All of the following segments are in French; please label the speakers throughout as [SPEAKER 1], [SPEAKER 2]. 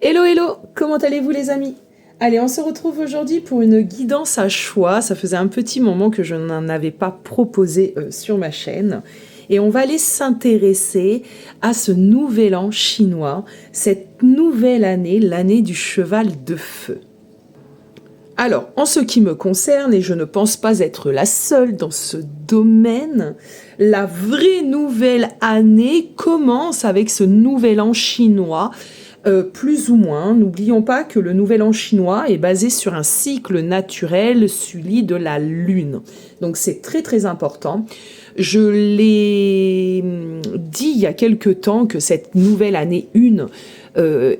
[SPEAKER 1] Hello hello, comment allez-vous les amis? Allez, on se retrouve aujourd'hui pour une guidance à choix. Ça faisait un petit moment que je n'en avais pas proposé sur ma chaîne. Et on va aller s'intéresser à ce nouvel an chinois, cette nouvelle année, l'année du cheval de feu. Alors, en ce qui me concerne, et je ne pense pas être la seule dans ce domaine, la vraie nouvelle année commence avec ce nouvel an chinois, plus ou moins. N'oublions pas que le nouvel an chinois est basé sur un cycle naturel celui de la lune. Donc c'est très très important. Je l'ai dit il y a quelque temps que cette nouvelle année 1,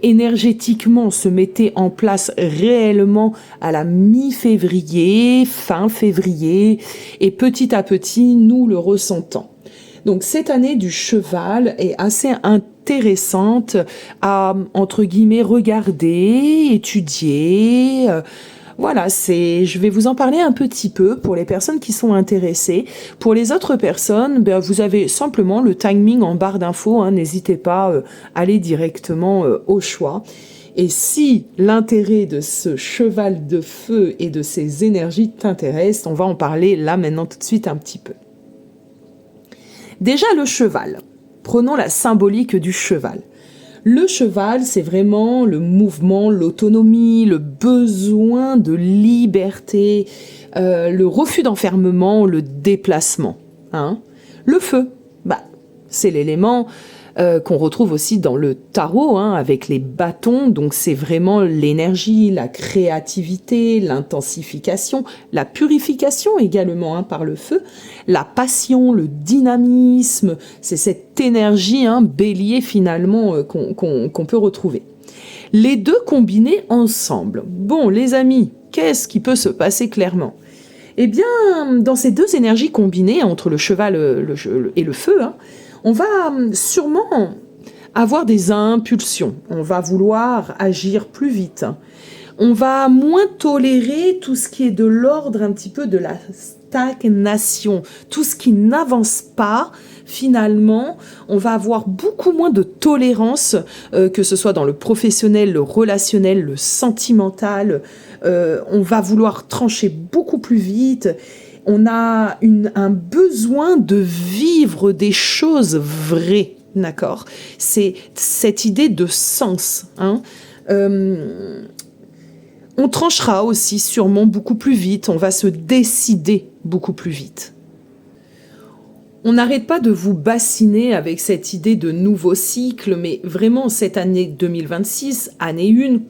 [SPEAKER 1] énergétiquement se mettait en place réellement à la mi-février, fin février, et petit à petit nous le ressentons. Donc cette année du cheval est assez intéressante à, entre guillemets, regarder, étudier. Voilà, je vais vous en parler un petit peu pour les personnes qui sont intéressées. Pour les autres personnes, vous avez simplement le timing en barre d'infos. N'hésitez pas à aller directement au choix. Et si l'intérêt de ce cheval de feu et de ses énergies t'intéresse, on va en parler là maintenant tout de suite un petit peu. Déjà le cheval. Prenons la symbolique du cheval. Le cheval, c'est vraiment le mouvement, l'autonomie, le besoin de liberté, le refus d'enfermement, le déplacement. Le feu, c'est l'élément qu'on retrouve aussi dans le tarot, avec les bâtons. Donc c'est vraiment l'énergie, la créativité, l'intensification, la purification également par le feu, la passion, le dynamisme. C'est cette énergie bélier finalement qu'on peut retrouver. Les deux combinés ensemble. Bon les amis, qu'est-ce qui peut se passer clairement ? Eh bien, dans ces deux énergies combinées entre le cheval et le feu, on va sûrement avoir des impulsions. On va vouloir agir plus vite. On va moins tolérer tout ce qui est de l'ordre un petit peu de la stagnation. Tout ce qui n'avance pas, finalement, on va avoir beaucoup moins de tolérance, que ce soit dans le professionnel, le relationnel, le sentimental. On va vouloir trancher beaucoup plus vite. On a un besoin de vivre des choses vraies, d'accord ? C'est cette idée de sens. On tranchera aussi sûrement beaucoup plus vite, on va se décider beaucoup plus vite. On n'arrête pas de vous bassiner avec cette idée de nouveau cycle, mais vraiment cette année 2026, année 1,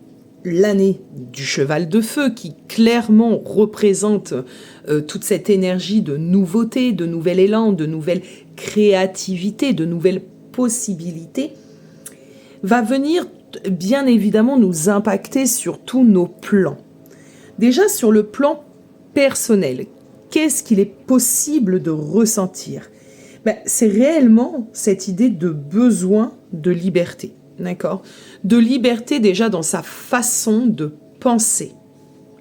[SPEAKER 1] l'année du cheval de feu qui clairement représente toute cette énergie de nouveauté, de nouvel élan, de nouvelle créativité, de nouvelles possibilités, va venir bien évidemment nous impacter sur tous nos plans. Déjà sur le plan personnel, qu'est-ce qu'il est possible de ressentir ? C'est réellement cette idée de besoin de liberté. D'accord ? De liberté déjà dans sa façon de penser.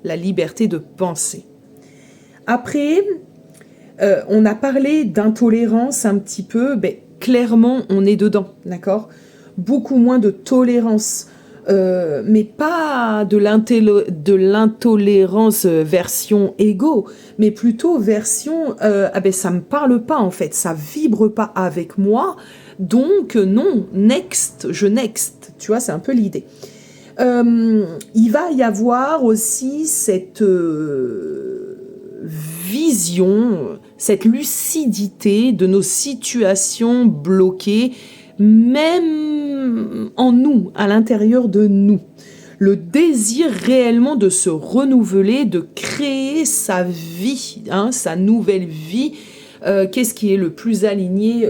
[SPEAKER 1] La liberté de penser. Après, on a parlé d'intolérance un petit peu. Clairement, on est dedans. D'accord ? Beaucoup moins de tolérance. Mais pas de l'intolérance version égo, mais plutôt version ça me parle pas en fait, ça vibre pas avec moi. Donc non, je next, tu vois, c'est un peu l'idée. Il va y avoir aussi cette vision, cette lucidité de nos situations bloquées, même en nous, à l'intérieur de nous. Le désir réellement de se renouveler, de créer sa vie, sa nouvelle vie. Qu'est-ce qui est le plus aligné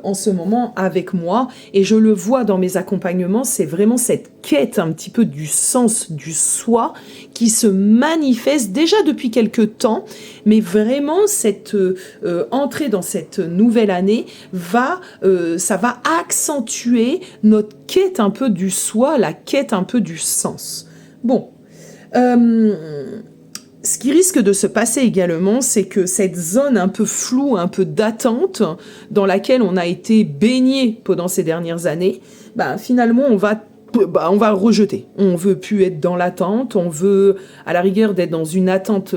[SPEAKER 1] en ce moment avec moi, et je le vois dans mes accompagnements, c'est vraiment cette quête un petit peu du sens du soi qui se manifeste déjà depuis quelque temps, mais vraiment cette entrée dans cette nouvelle année ça va accentuer notre quête un peu du soi, la quête un peu du sens. Bon, ce qui risque de se passer également, c'est que cette zone un peu floue, un peu d'attente, dans laquelle on a été baigné pendant ces dernières années, finalement, on va bah, on va le rejeter. On veut plus être dans l'attente, on veut à la rigueur d'être dans une attente,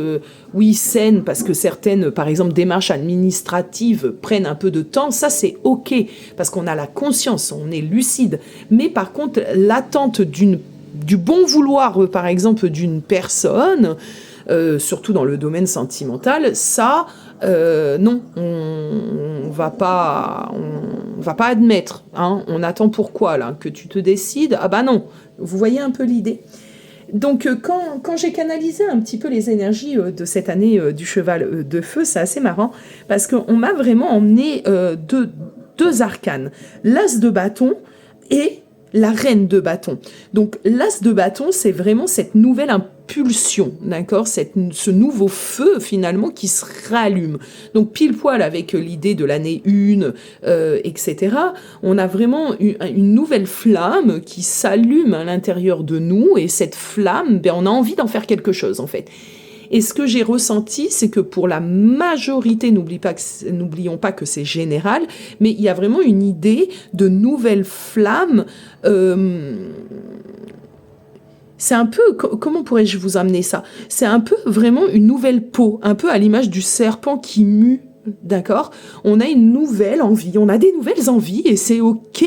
[SPEAKER 1] oui, saine, parce que certaines, par exemple, démarches administratives prennent un peu de temps, ça c'est ok, parce qu'on a la conscience, on est lucide. Mais par contre, l'attente du bon vouloir, par exemple, d'une personne, surtout dans le domaine sentimental, ça, non, on va pas admettre. Hein. On attend pourquoi là que tu te décides? Ah bah non. Vous voyez un peu l'idée. Donc quand j'ai canalisé un petit peu les énergies de cette année du cheval de feu, c'est assez marrant parce qu'on m'a vraiment emmené deux arcanes, l'as de bâton et la reine de bâton. Donc l'as de bâton, c'est vraiment cette nouvelle impulsion, d'accord, ce nouveau feu finalement qui se rallume. Donc pile poil avec l'idée de l'année 1, etc. On a vraiment une nouvelle flamme qui s'allume à l'intérieur de nous et cette flamme, ben, on a envie d'en faire quelque chose en fait. Et ce que j'ai ressenti, c'est que pour la majorité, n'oublions pas que c'est général, mais il y a vraiment une idée de nouvelle flamme. C'est un peu, comment pourrais-je vous amener ça? C'est un peu vraiment une nouvelle peau, un peu à l'image du serpent qui mue. D'accord? On a une nouvelle envie, on a des nouvelles envies et c'est ok.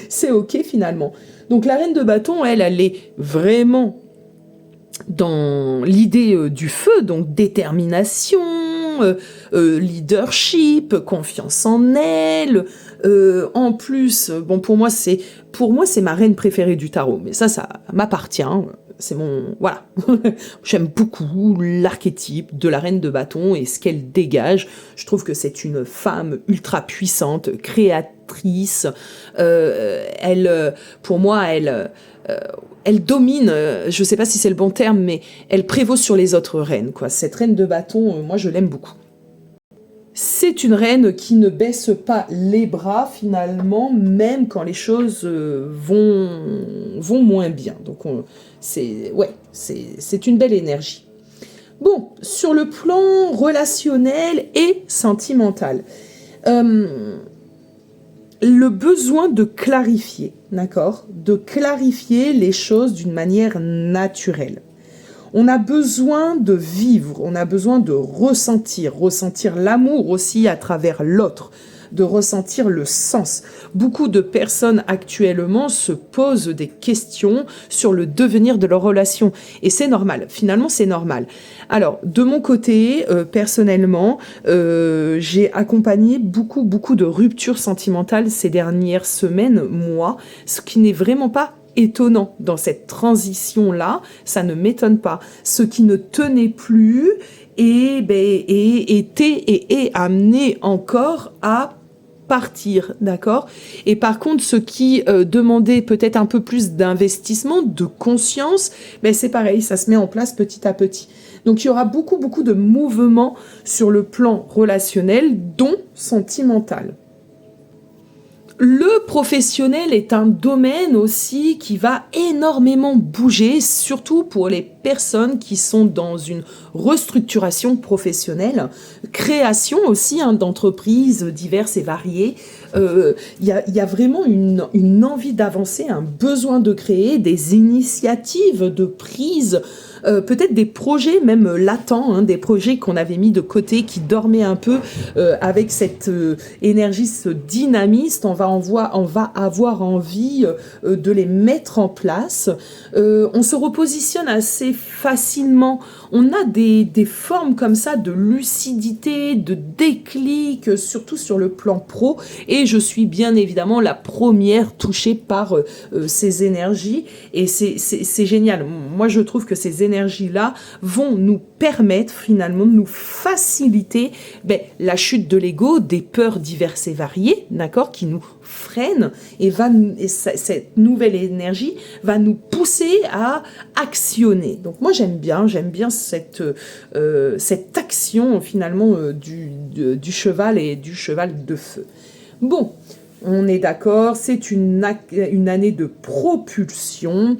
[SPEAKER 1] C'est ok finalement. Donc la reine de bâton, elle est vraiment dans l'idée du feu, donc détermination, leadership, confiance en elle. En plus, bon pour moi c'est ma reine préférée du tarot, mais ça m'appartient. C'est voilà. J'aime beaucoup l'archétype de la reine de bâton et ce qu'elle dégage. Je trouve que c'est une femme ultra puissante, créatrice. Pour moi, elle domine, je ne sais pas si c'est le bon terme, mais elle prévaut sur les autres reines, quoi. Cette reine de bâton, moi je l'aime beaucoup. C'est une reine qui ne baisse pas les bras finalement, même quand les choses vont moins bien. Donc c'est une belle énergie. Bon, sur le plan relationnel et sentimental, le besoin de clarifier, d'accord, de clarifier les choses d'une manière naturelle. On a besoin de vivre, on a besoin de ressentir l'amour aussi à travers l'autre, de ressentir le sens. Beaucoup de personnes actuellement se posent des questions sur le devenir de leur relation et c'est normal, finalement c'est normal. Alors de mon côté, personnellement, j'ai accompagné beaucoup de ruptures sentimentales ces dernières semaines, mois, ce qui n'est vraiment pas étonnant dans cette transition-là, ça ne m'étonne pas. Ce qui ne tenait plus était et est amené encore à partir, d'accord? Et par contre, ce qui demandait peut-être un peu plus d'investissement, de conscience, c'est pareil, ça se met en place petit à petit. Donc il y aura beaucoup de mouvements sur le plan relationnel, dont sentimental. Le professionnel est un domaine aussi qui va énormément bouger, surtout pour les personnes qui sont dans une restructuration professionnelle, création aussi d'entreprises diverses et variées. Il y a vraiment une envie d'avancer, un besoin de créer des initiatives de prise, peut-être des projets même latents, des projets qu'on avait mis de côté, qui dormaient un peu avec cette énergie, ce dynamisme. On va avoir envie de les mettre en place. On se repositionne assez facilement. On a des formes comme ça de lucidité, de déclic, surtout sur le plan pro. Et je suis bien évidemment la première touchée par ces énergies. Et c'est génial. Moi, je trouve que ces énergies-là vont nous permettre finalement de nous faciliter la chute de l'ego, des peurs diverses et variées, d'accord, qui nous freinent, et cette nouvelle énergie va nous pousser à actionner. Donc moi j'aime bien cette action finalement du cheval et du cheval de feu. Bon, on est d'accord, c'est une année de propulsion.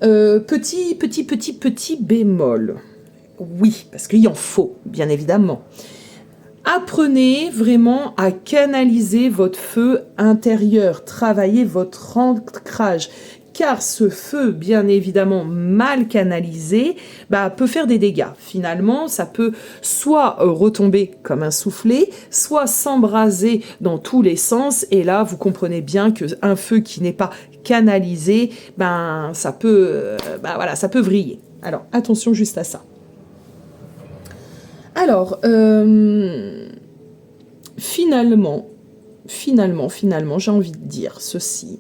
[SPEAKER 1] Petit bémol. Oui, parce qu'il en faut, bien évidemment. Apprenez vraiment à canaliser votre feu intérieur, travaillez votre ancrage, car ce feu, bien évidemment mal canalisé, peut faire des dégâts. Finalement, ça peut soit retomber comme un soufflet, soit s'embraser dans tous les sens, et là, vous comprenez bien qu'un feu qui n'est pas canalisé, ça peut vriller. Alors, attention juste à ça. Alors, finalement, j'ai envie de dire ceci.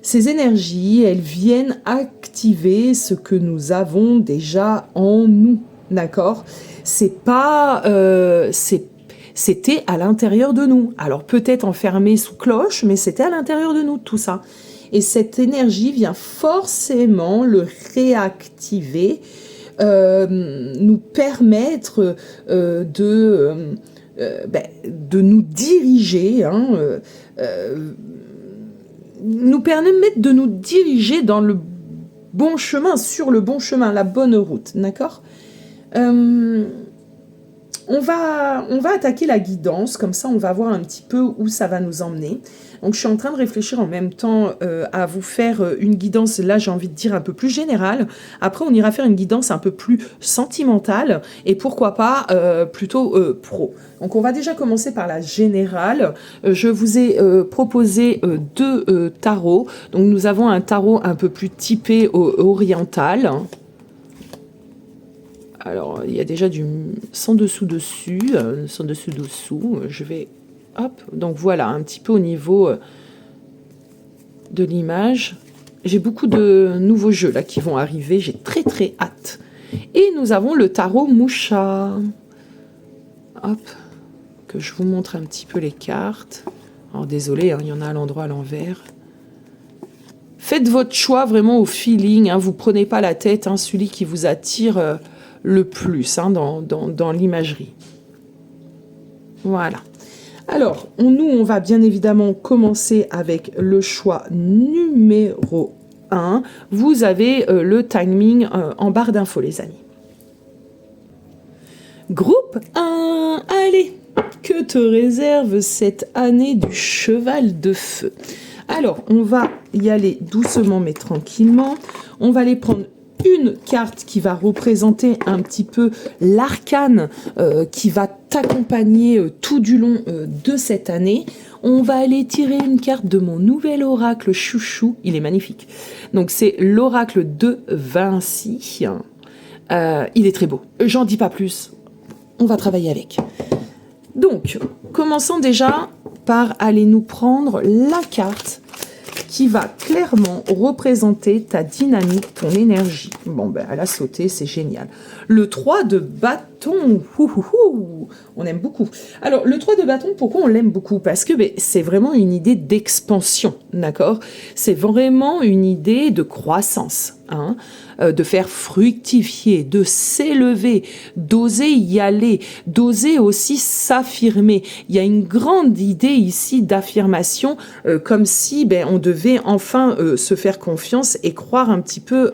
[SPEAKER 1] Ces énergies, elles viennent activer ce que nous avons déjà en nous, d'accord ? C'est pas... c'était à l'intérieur de nous. Alors peut-être enfermé sous cloche, mais c'était à l'intérieur de nous, tout ça. Et cette énergie vient forcément le réactiver, nous permettre de nous diriger, nous permettre de nous diriger dans le bon chemin, sur le bon chemin, la bonne route, d'accord ? On va attaquer la guidance, comme ça on va voir un petit peu où ça va nous emmener. Donc je suis en train de réfléchir en même temps à vous faire une guidance, là j'ai envie de dire un peu plus générale. Après on ira faire une guidance un peu plus sentimentale et pourquoi pas plutôt pro. Donc on va déjà commencer par la générale. Je vous ai proposé deux tarots. Donc nous avons un tarot un peu plus typé oriental. Alors, il y a déjà du sans dessous-dessous, sans dessous-dessous. Je vais... Hop. Donc voilà, un petit peu au niveau de l'image. J'ai beaucoup de nouveaux jeux là qui vont arriver. J'ai très très hâte. Et nous avons le tarot Moucha. Hop. Que je vous montre un petit peu les cartes. Alors désolé, il y en a à l'endroit à l'envers. Faites votre choix vraiment au feeling. Vous prenez pas la tête. Celui qui vous attire... le plus dans l'imagerie. Voilà. Alors, on va bien évidemment commencer avec le choix numéro 1. Vous avez le timing en barre d'infos, les amis. Groupe 1, allez, que te réserve cette année du cheval de feu? Alors, on va y aller doucement mais tranquillement. On va les prendre une carte qui va représenter un petit peu l'arcane qui va t'accompagner tout du long de cette année. On va aller tirer une carte de mon nouvel oracle chouchou. Il est magnifique. Donc c'est l'oracle de Vinci. Il est très beau. J'en dis pas plus. On va travailler avec. Donc, commençons déjà par aller nous prendre la carte qui va clairement représenter ta dynamique, ton énergie. Bon, elle a sauté, c'est génial. Le 3 de bâton, on aime beaucoup. Alors, le 3 de bâton, pourquoi on l'aime beaucoup? Parce que c'est vraiment une idée d'expansion, d'accord? C'est vraiment une idée de croissance, de faire fructifier, de s'élever, d'oser y aller, d'oser aussi s'affirmer. Il y a une grande idée ici d'affirmation, comme si on devait enfin se faire confiance et croire un petit peu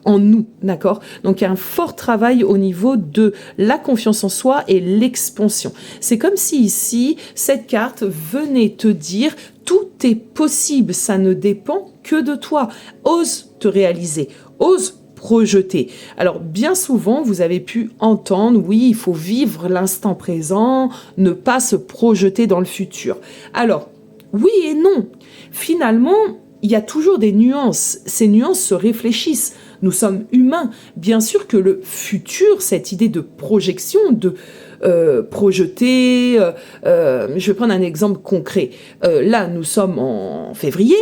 [SPEAKER 1] en nous, d'accord? Donc il y a un fort travail au niveau de la confiance en soi et l'expansion. C'est comme si ici, cette carte venait te dire tout est possible, ça ne dépend que de toi. Ose te réaliser, ose projeter. Alors bien souvent, vous avez pu entendre, oui, il faut vivre l'instant présent, ne pas se projeter dans le futur. Alors, oui et non. Finalement, il y a toujours des nuances. Ces nuances se réfléchissent. Nous sommes humains. Bien sûr que le futur, cette idée de projection, de projeter, je vais prendre un exemple concret. Là, nous sommes en février.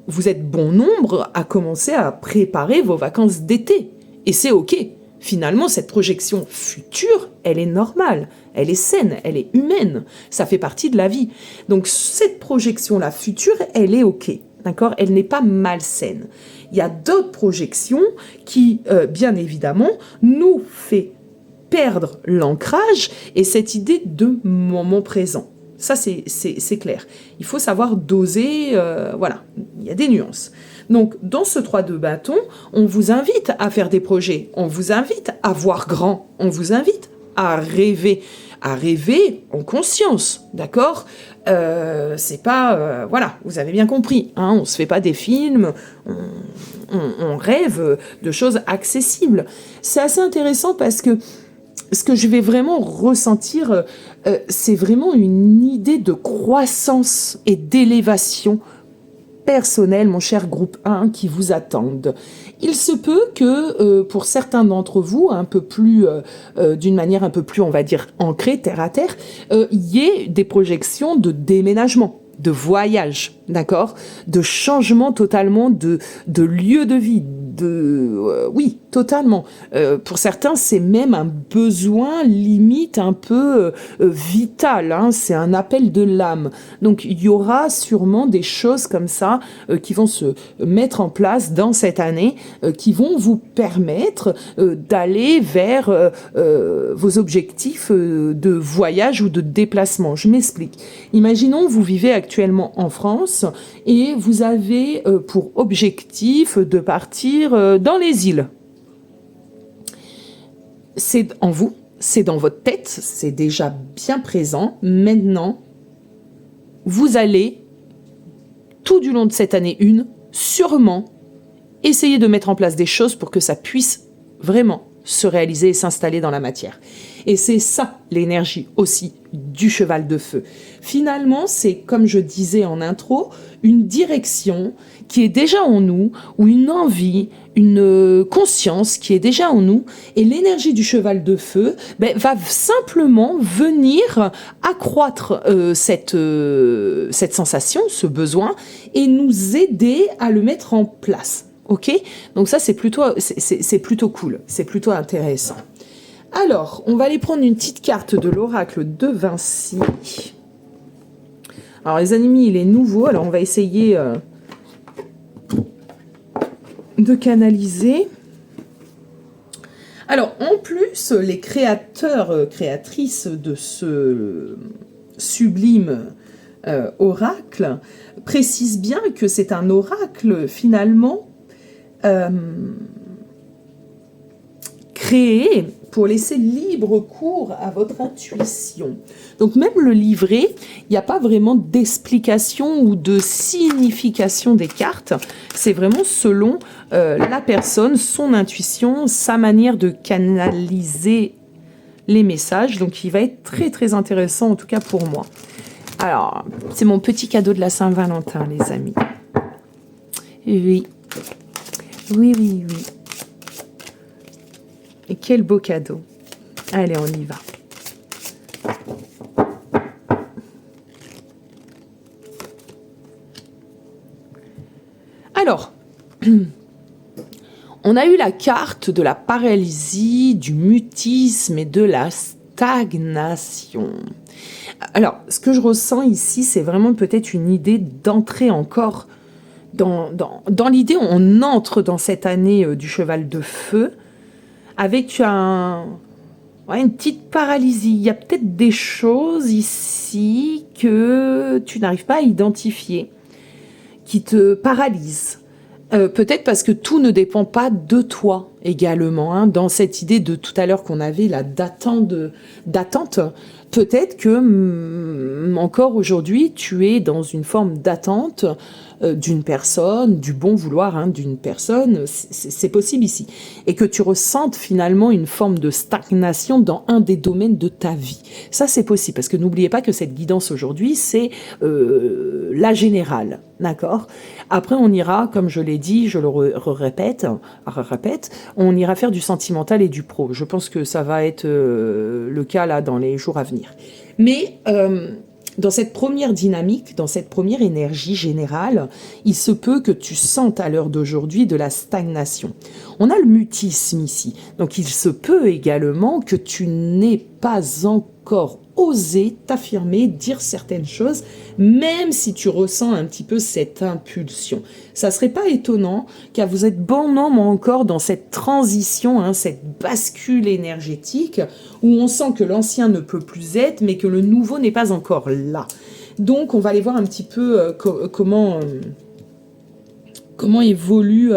[SPEAKER 1] Vous êtes bon nombre à commencer à préparer vos vacances d'été. Et c'est OK. Finalement, cette projection future, elle est normale, elle est saine, elle est humaine. Ça fait partie de la vie. Donc, cette projection-là future, elle est OK. D'accord ? Elle n'est pas malsaine. Il y a d'autres projections qui, bien évidemment, nous fait perdre l'ancrage et cette idée de moment présent. Ça, c'est clair. Il faut savoir doser, voilà, il y a des nuances. Donc, dans ce 3 de bâton, on vous invite à faire des projets, on vous invite à voir grand, on vous invite à rêver, à rêver en conscience, d'accord? C'est pas... voilà, vous avez bien compris, hein, on se fait pas des films, on rêve de choses accessibles. C'est assez intéressant parce que ce que je vais vraiment ressentir, c'est vraiment une idée de croissance et d'élévation personnelle, mon cher groupe 1, qui vous attendent. Il se peut que pour certains d'entre vous, un peu plus, d'une manière un peu plus, on va dire, ancrée, terre à terre, y ait des projections de déménagement, de voyage, d'accord, de changement totalement de lieu de vie, oui, totalement. Pour certains, c'est même un besoin limite un peu vital, hein, c'est un appel de l'âme. Donc il y aura sûrement des choses comme ça qui vont se mettre en place dans cette année, qui vont vous permettre d'aller vers vos objectifs de voyage ou de déplacement. Je m'explique. Imaginons vous vivez actuellement en France et vous avez pour objectif de partir dans les îles. C'est en vous, c'est dans votre tête, c'est déjà bien présent. Maintenant, vous allez, tout du long de cette année 1, sûrement essayer de mettre en place des choses pour que ça puisse vraiment se réaliser et s'installer dans la matière. Et c'est ça l'énergie aussi du cheval de feu. Finalement, c'est, comme je disais en intro, une direction qui est déjà en nous, ou une envie, une conscience qui est déjà en nous, et l'énergie du cheval de feu va simplement venir accroître cette sensation, ce besoin, et nous aider à le mettre en place. Ok, donc ça c'est plutôt cool, c'est plutôt intéressant. Alors, on va aller prendre une petite carte de l'oracle de Vinci. Alors les amis, il est nouveau, alors on va essayer de canaliser. Alors en plus, les créateurs, créatrices de ce sublime oracle précisent bien que c'est un oracle finalement créé pour laisser libre cours à votre intuition. Donc même le livret, il n'y a pas vraiment d'explication ou de signification des cartes. C'est vraiment selon la personne, son intuition, sa manière de canaliser les messages. Donc il va être très très intéressant en tout cas pour moi. Alors, c'est mon petit cadeau de la Saint-Valentin, les amis. Oui. Oui, oui, oui. Et quel beau cadeau. Allez, on y va. Alors, on a eu la carte de la paralysie, du mutisme et de la stagnation. Alors, ce que je ressens ici, c'est vraiment peut-être une idée d'entrer encore dans l'idée, on entre dans cette année du cheval de feu avec une petite paralysie. Il y a peut-être des choses ici que tu n'arrives pas à identifier, qui te paralysent. Peut-être parce que tout ne dépend pas de toi également, hein, dans cette idée de tout à l'heure qu'on avait là d'attente. Peut-être que encore aujourd'hui, tu es dans une forme d'attente d'une personne, du bon vouloir d'une personne, c'est possible ici. Et que tu ressentes finalement une forme de stagnation dans un des domaines de ta vie. Ça, c'est possible, parce que n'oubliez pas que cette guidance aujourd'hui, c'est la générale, d'accord ? Après, on ira, comme je l'ai dit, je le répète, on ira faire du sentimental et du pro. Je pense que ça va être le cas là dans les jours à venir. Mais dans cette première dynamique, dans cette première énergie générale, il se peut que tu sentes à l'heure d'aujourd'hui de la stagnation. On a le mutisme ici, donc il se peut également que tu n'aies pas encore osé t'affirmer, dire certaines choses, même si tu ressens un petit peu cette impulsion. Ça serait pas étonnant, car vous êtes bon nombre encore dans cette transition, cette bascule énergétique, où on sent que l'ancien ne peut plus être, mais que le nouveau n'est pas encore là. Donc on va aller voir un petit peu comment évolue,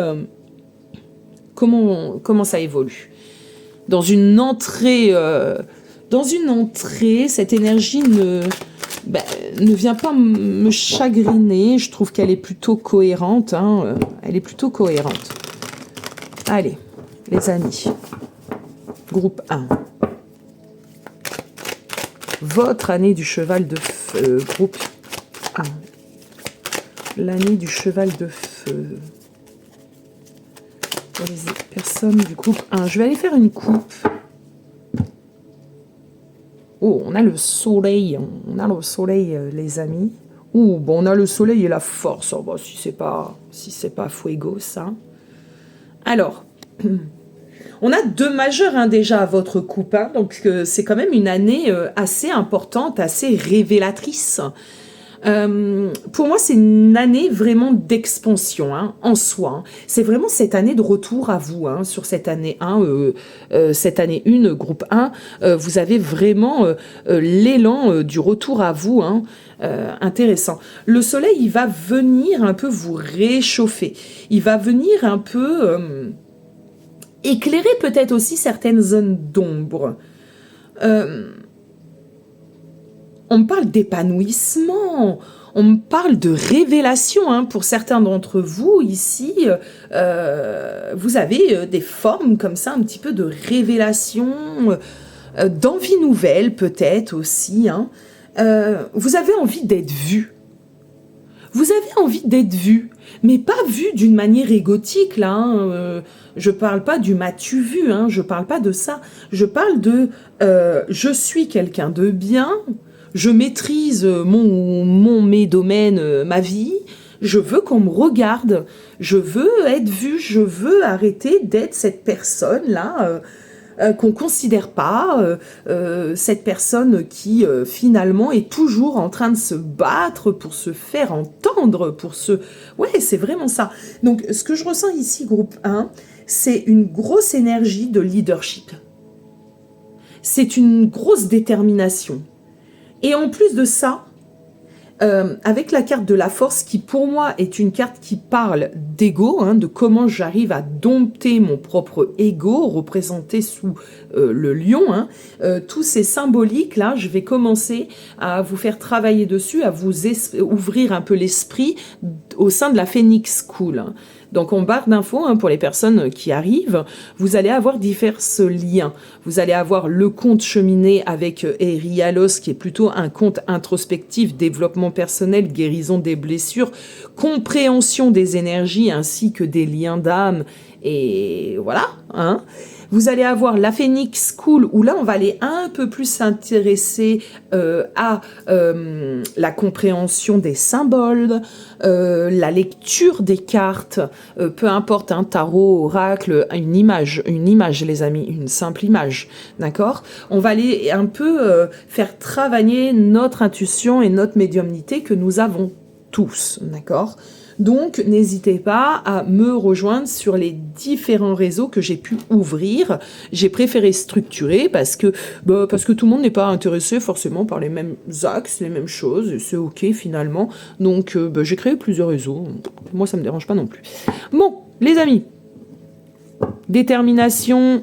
[SPEAKER 1] comment ça évolue. Dans une entrée dans une entrée, cette énergie ne vient pas me chagriner. Je trouve qu'elle est plutôt cohérente. Hein, elle est plutôt cohérente. Allez, les amis. Groupe 1. Votre année du cheval de feu. Groupe 1. L'année du cheval de feu. Pour les personnes du groupe 1. Je vais aller faire une coupe. Oh, on a le soleil. On a le soleil, les amis. Oh, bon, on a le soleil et la force. Oh, bon, si c'est pas fuego, ça. Alors, on a 2 majeurs hein, déjà à votre coupe. Hein, donc, c'est quand même une année assez importante, assez révélatrice. Pour moi, c'est une année vraiment d'expansion hein, en soi. Hein. C'est vraiment cette année de retour à vous. Hein, sur cette année 1, cette année 1, groupe 1, vous avez vraiment l'élan du retour à vous. Hein, intéressant. Le soleil, il va venir un peu vous réchauffer. Il va venir un peu éclairer peut-être aussi certaines zones d'ombre. On me parle d'épanouissement, on me parle de révélation. Hein. Pour certains d'entre vous, ici, vous avez des formes comme ça, un petit peu de révélation, d'envie nouvelle peut-être aussi. Hein. Vous avez envie d'être vu. Vous avez envie d'être vu, mais pas vu d'une manière égotique, là. Hein. Je parle pas du m'as-tu vu, hein. Je parle pas de ça. Je parle de je suis quelqu'un de bien, je maîtrise mes domaines, ma vie, je veux qu'on me regarde, je veux être vue, je veux arrêter d'être cette personne-là qu'on ne considère pas, cette personne qui finalement est toujours en train de se battre pour se faire entendre, pour se... Ouais, c'est vraiment ça. Donc, ce que je ressens ici, groupe 1, c'est une grosse énergie de leadership. C'est une grosse détermination. Et en plus de ça, avec la carte de la force, qui pour moi est une carte qui parle d'ego, hein, de comment j'arrive à dompter mon propre ego, représenté sous le lion, hein, tous ces symboliques-là, je vais commencer à vous faire travailler dessus, à vous ouvrir un peu l'esprit au sein de la Phoenix School. Hein. Donc, en barre d'infos, hein, pour les personnes qui arrivent, vous allez avoir divers liens. Vous allez avoir le compte cheminé avec Erialos, qui est plutôt un compte introspectif, développement personnel, guérison des blessures, compréhension des énergies, ainsi que des liens d'âme. Et voilà, hein. Vous allez avoir la Phoenix School, où là, on va aller un peu plus s'intéresser à la compréhension des symboles, la lecture des cartes, peu importe, un tarot, oracle, une image, les amis, une simple image, d'accord? On va aller un peu faire travailler notre intuition et notre médiumnité que nous avons tous, d'accord? Donc, n'hésitez pas à me rejoindre sur les différents réseaux que j'ai pu ouvrir. J'ai préféré structurer parce que tout le monde n'est pas intéressé forcément par les mêmes axes, les mêmes choses. C'est ok finalement. Donc, j'ai créé plusieurs réseaux. Moi, ça me dérange pas non plus. Bon, les amis, détermination.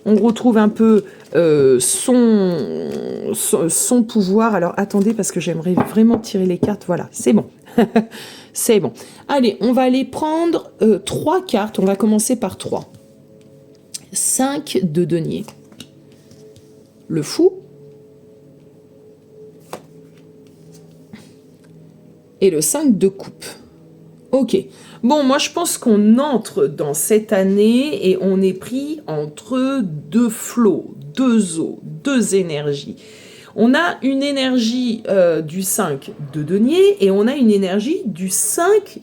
[SPEAKER 1] On retrouve un peu son pouvoir. Alors, attendez, parce que j'aimerais vraiment tirer les cartes. Voilà, c'est bon. C'est bon. Allez, on va aller prendre 3 cartes. On va commencer par 3. 5 de denier. Le fou. Et le 5 de coupe. Ok. Bon, moi, je pense qu'on entre dans cette année et on est pris entre 2 flots, 2 eaux, 2 énergies. On a une énergie du 5 de denier et on a une énergie du 5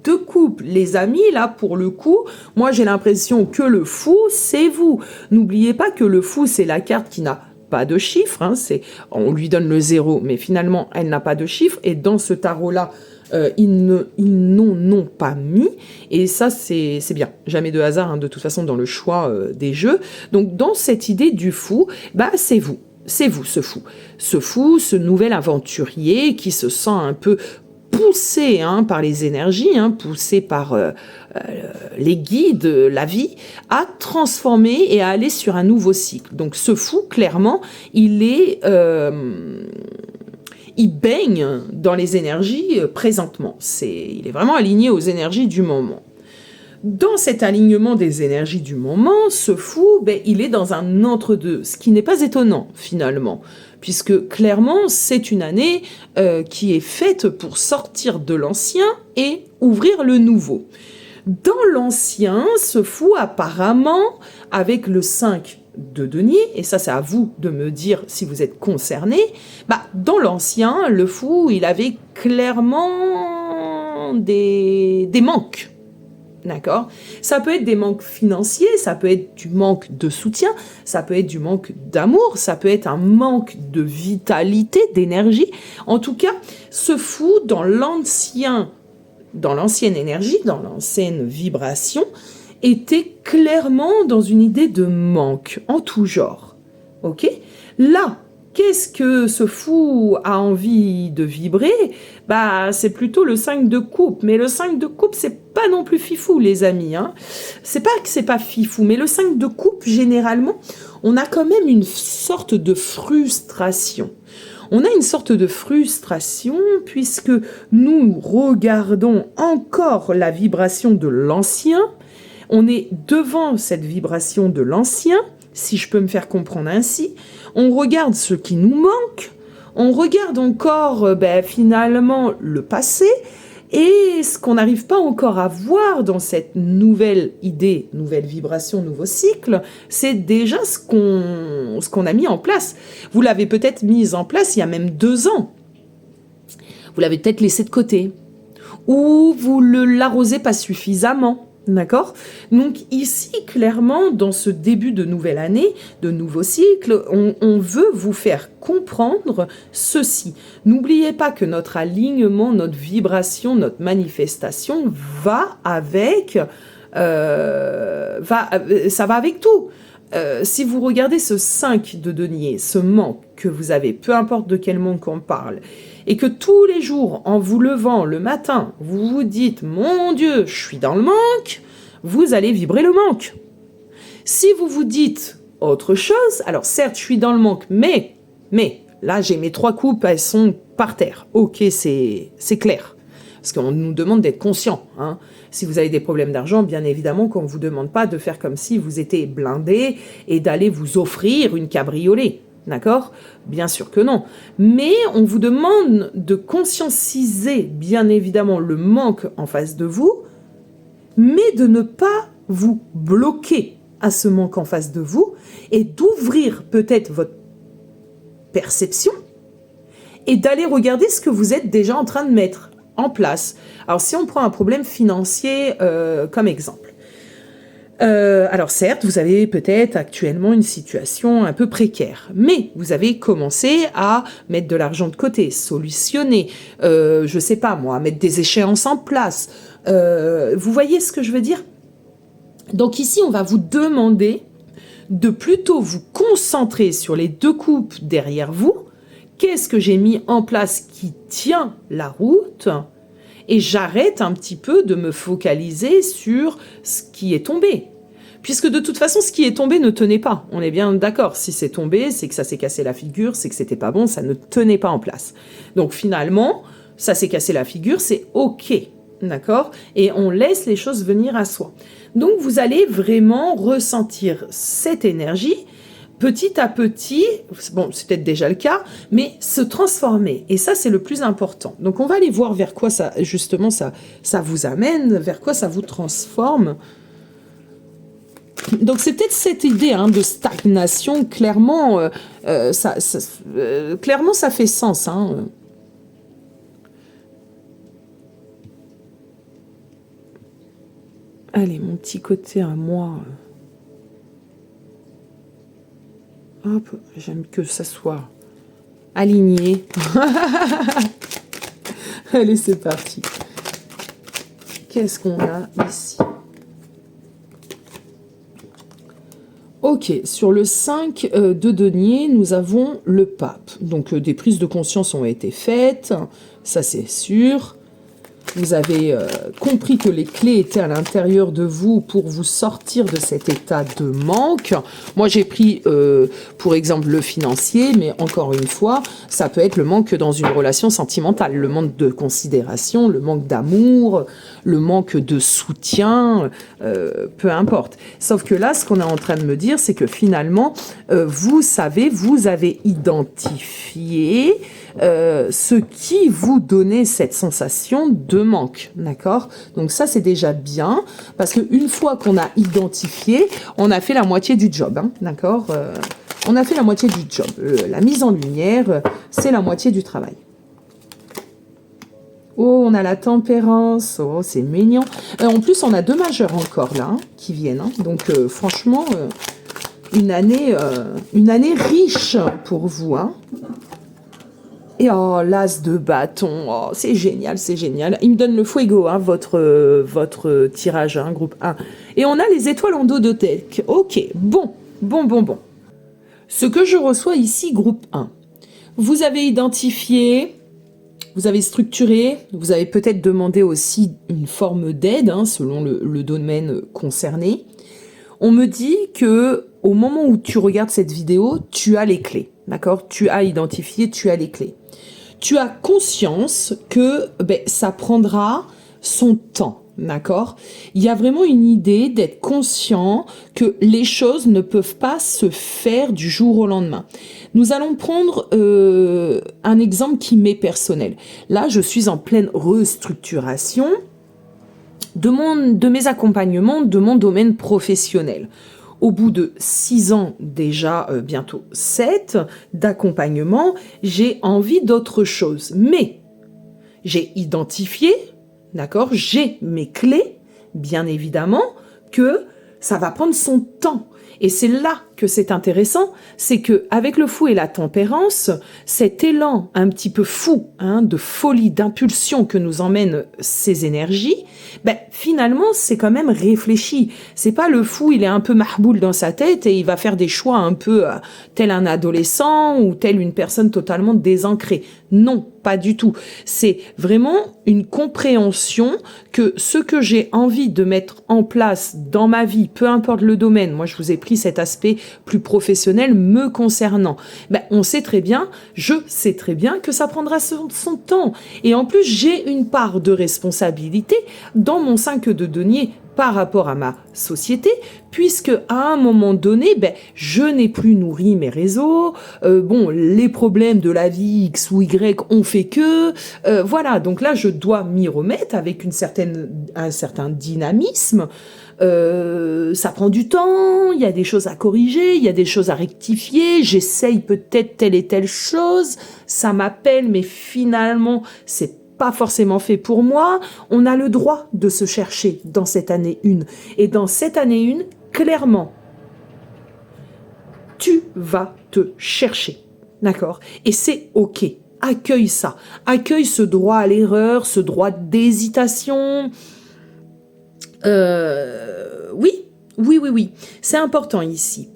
[SPEAKER 1] de coupe. Les amis, là, pour le coup, moi, j'ai l'impression que le fou, c'est vous. N'oubliez pas que le fou, c'est la carte qui n'a pas de chiffre. Hein, on lui donne le 0, mais finalement, elle n'a pas de chiffre. Et dans ce tarot-là, ils n'ont pas mis. Et ça, c'est bien. Jamais de hasard, hein, de toute façon, dans le choix des jeux. Donc, dans cette idée du fou, c'est vous. C'est vous, ce fou. Ce fou, ce nouvel aventurier qui se sent un peu poussé par les énergies, poussé par les guides, la vie, à transformer et à aller sur un nouveau cycle. Donc ce fou, clairement, il baigne dans les énergies présentement. Il est vraiment aligné aux énergies du moment. Dans cet alignement des énergies du moment, ce fou, il est dans un entre-deux, ce qui n'est pas étonnant finalement, puisque clairement c'est une année qui est faite pour sortir de l'ancien et ouvrir le nouveau. Dans l'ancien, ce fou apparemment, avec le 5 de denier, et ça c'est à vous de me dire si vous êtes concerné, dans l'ancien, le fou, il avait clairement des manques. D'accord ? Ça peut être des manques financiers, ça peut être du manque de soutien, ça peut être du manque d'amour, ça peut être un manque de vitalité, d'énergie. En tout cas, ce fou, dans l'ancienne énergie, dans l'ancienne vibration, était clairement dans une idée de manque, en tout genre. Ok ? Là, qu'est-ce que ce fou a envie de vibrer ? C'est plutôt le 5 de coupe. Mais le 5 de coupe, c'est pas non plus fifou, les amis. C'est pas que c'est pas fifou, mais le 5 de coupe, généralement, on a quand même une sorte de frustration. On a une sorte de frustration puisque nous regardons encore la vibration de l'ancien. On est devant cette vibration de l'ancien, si je peux me faire comprendre ainsi. On regarde ce qui nous manque, on regarde encore finalement le passé, et ce qu'on n'arrive pas encore à voir dans cette nouvelle idée, nouvelle vibration, nouveau cycle, c'est déjà ce qu'on a mis en place. Vous l'avez peut-être mis en place il y a même 2 ans. Vous l'avez peut-être laissé de côté. Ou vous ne l'arrosez pas suffisamment. D'accord ? Donc ici, clairement, dans ce début de nouvelle année, de nouveau cycle, on veut vous faire comprendre ceci. N'oubliez pas que notre alignement, notre vibration, notre manifestation va avec... ça va avec tout. Si vous regardez ce 5 de denier, ce manque que vous avez, peu importe de quel manque on parle, et que tous les jours, en vous levant le matin, vous vous dites « Mon Dieu, je suis dans le manque », vous allez vibrer le manque. Si vous vous dites autre chose, alors certes, je suis dans le manque, mais là, j'ai mes 3 coupes, elles sont par terre. Ok, c'est clair. Parce qu'on nous demande d'être conscient. Si vous avez des problèmes d'argent, bien évidemment qu'on ne vous demande pas de faire comme si vous étiez blindé et d'aller vous offrir une cabriolet. D'accord ? Bien sûr que non. Mais on vous demande de conscientiser, bien évidemment, le manque en face de vous, mais de ne pas vous bloquer à ce manque en face de vous et d'ouvrir peut-être votre perception et d'aller regarder ce que vous êtes déjà en train de mettre en place. Alors, si on prend un problème financier comme exemple, alors certes, vous avez peut-être actuellement une situation un peu précaire, mais vous avez commencé à mettre de l'argent de côté, solutionner, je sais pas moi, mettre des échéances en place. Vous voyez ce que je veux dire ? Donc ici, on va vous demander de plutôt vous concentrer sur les 2 coupes derrière vous. Qu'est-ce que j'ai mis en place qui tient la route ? Et j'arrête un petit peu de me focaliser sur ce qui est tombé. Puisque de toute façon, ce qui est tombé ne tenait pas. On est bien d'accord. Si c'est tombé, c'est que ça s'est cassé la figure, c'est que c'était pas bon, ça ne tenait pas en place. Donc finalement, ça s'est cassé la figure, c'est ok. D'accord ? Et on laisse les choses venir à soi. Donc vous allez vraiment ressentir cette énergie petit à petit, bon, c'est peut-être déjà le cas, mais se transformer. Et ça, c'est le plus important. Donc, on va aller voir vers quoi ça, justement, ça vous amène, vers quoi ça vous transforme. Donc, c'est peut-être cette idée de stagnation. Clairement, clairement, ça fait sens. Allez, mon petit côté à moi... Hop, j'aime que ça soit aligné. Allez, c'est parti. Qu'est-ce qu'on a ici ? Ok, sur le 5 de denier, nous avons le pape. Donc, des prises de conscience ont été faites, ça c'est sûr. vous avez compris que les clés étaient à l'intérieur de vous pour vous sortir de cet état de manque. Moi, j'ai pris pour exemple le financier, mais encore une fois, ça peut être le manque dans une relation sentimentale, le manque de considération, le manque d'amour, le manque de soutien, peu importe. Sauf que là, ce qu'on est en train de me dire, c'est que finalement, vous savez, vous avez identifié ce qui vous donnait cette sensation de manque, d'accord? Donc ça, c'est déjà bien, parce qu'une fois qu'on a identifié, on a fait la moitié du job, hein, d'accord? On a fait la moitié du job. La mise en lumière, c'est la moitié du travail. Oh, on a la tempérance, oh, c'est mignon. En plus, on a 2 majeurs encore, là, hein, qui viennent, hein. Donc franchement, une année riche pour vous, hein. Et oh, l'as de bâton, oh, c'est génial, c'est génial. Il me donne le fuego, hein, votre tirage, hein, groupe 1. Et on a les étoiles en dos de tech. Ok, bon. Ce que je reçois ici, groupe 1. Vous avez identifié, vous avez structuré, vous avez peut-être demandé aussi une forme d'aide, hein, selon le domaine concerné. On me dit que au moment où tu regardes cette vidéo, tu as les clés, d'accord? Tu as identifié, tu as les clés. Tu as conscience que ça prendra son temps, d'accord? Il y a vraiment une idée d'être conscient que les choses ne peuvent pas se faire du jour au lendemain. Nous allons prendre un exemple qui m'est personnel. Là, je suis en pleine restructuration de mes accompagnements, de mon domaine professionnel. Au bout de 6 ans déjà, bientôt 7, d'accompagnement, j'ai envie d'autre chose. Mais j'ai identifié, d'accord, j'ai mes clés, bien évidemment, que ça va prendre son temps. Et c'est là que c'est intéressant, c'est que avec le fou et la tempérance, cet élan un petit peu fou, hein, de folie, d'impulsion que nous emmènent ces énergies, finalement c'est quand même réfléchi. C'est pas le fou, il est un peu mahboul dans sa tête et il va faire des choix un peu tel un adolescent ou tel une personne totalement désancrée. Non, pas du tout. C'est vraiment une compréhension que ce que j'ai envie de mettre en place dans ma vie, peu importe le domaine, moi je vous ai pris cet aspect plus professionnel me concernant, on sait très bien, je sais très bien que ça prendra son temps. Et en plus, j'ai une part de responsabilité dans mon 5 de denier par rapport à ma société, puisque à un moment donné, je n'ai plus nourri mes réseaux, les problèmes de la vie X ou Y ont fait que, voilà, donc là je dois m'y remettre avec un certain dynamisme. Ça prend du temps, il y a des choses à corriger, il y a des choses à rectifier, j'essaye peut-être telle et telle chose, ça m'appelle, mais finalement, c'est pas forcément fait pour moi. On a le droit de se chercher dans cette année 1. Et dans cette année 1, clairement, tu vas te chercher. D'accord? Et c'est OK. Accueille ça. Accueille ce droit à l'erreur, ce droit d'hésitation. Oui. C'est important ici.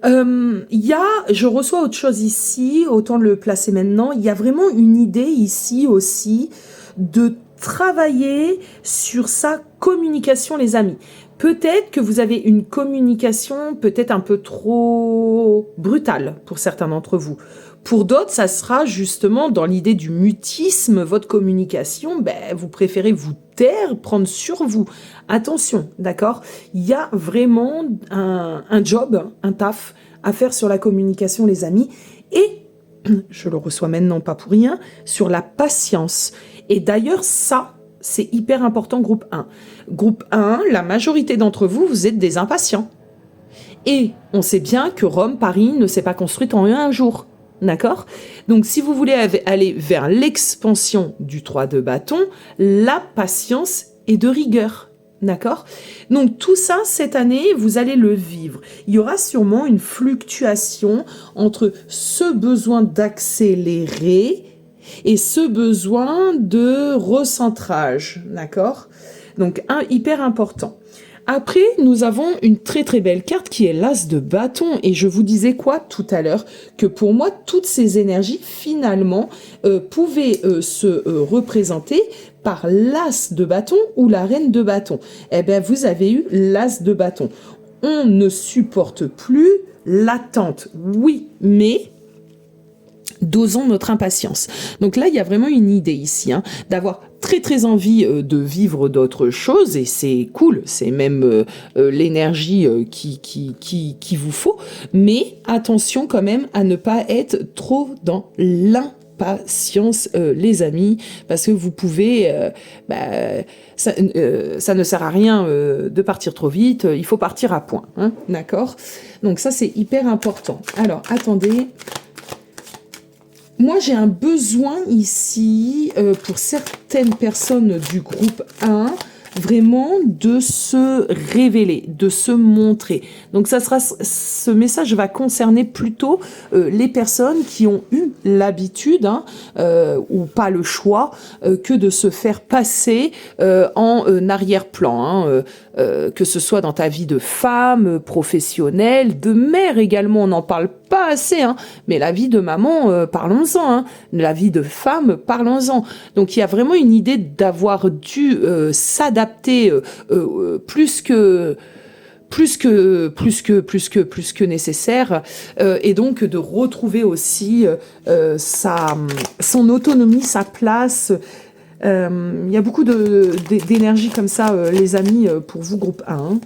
[SPEAKER 1] Je reçois autre chose ici, autant le placer maintenant. Il y a vraiment une idée ici aussi de travailler sur sa communication, les amis. Peut-être que vous avez une communication peut-être un peu trop brutale pour certains d'entre vous. Pour d'autres, ça sera justement dans l'idée du mutisme, votre communication, vous préférez vous taire, prendre sur vous. Attention, d'accord? Il y a vraiment un job, un taf à faire sur la communication, les amis. Et, je le reçois maintenant pas pour rien, sur la patience. Et d'ailleurs, ça, c'est hyper important, groupe 1. Groupe 1, la majorité d'entre vous, vous êtes des impatients. Et on sait bien que Rome, Paris, ne s'est pas construite en un jour. D'accord? Donc, si vous voulez aller vers l'expansion du 3 de bâton, la patience est de rigueur. D'accord? Donc, tout ça, cette année, vous allez le vivre. Il y aura sûrement une fluctuation entre ce besoin d'accélérer et ce besoin de recentrage. D'accord? Donc, hyper important. Après, nous avons une très très belle carte qui est l'As de bâton. Et je vous disais quoi tout à l'heure? Que pour moi, toutes ces énergies, finalement, pouvaient se représenter par l'As de bâton ou la Reine de bâton. Eh bien, vous avez eu l'As de bâton. On ne supporte plus l'attente. Oui, mais dosons notre impatience. Donc là, il y a vraiment une idée ici, hein, d'avoir très très envie de vivre d'autres choses, et c'est cool, c'est même l'énergie qui vous faut, mais attention quand même à ne pas être trop dans l'impatience, les amis, parce que vous pouvez... ça ne sert à rien de partir trop vite, il faut partir à point, hein, d'accord? Donc ça, c'est hyper important. Alors, attendez... Moi, j'ai un besoin ici, pour certaines personnes du groupe 1, vraiment de se révéler, de se montrer. Donc, ce message va concerner plutôt les personnes qui ont eu l'habitude, hein, ou pas le choix, que de se faire passer en arrière-plan, hein, que ce soit dans ta vie de femme, professionnelle, de mère également, on n'en parle pas assez, hein, mais la vie de maman, parlons-en, hein, la vie de femme, parlons-en. Donc il y a vraiment une idée d'avoir dû s'adapter plus que nécessaire, et donc de retrouver aussi son autonomie, sa place. Il y a beaucoup d'énergie comme ça, les amis, pour vous, groupe 1. Hein.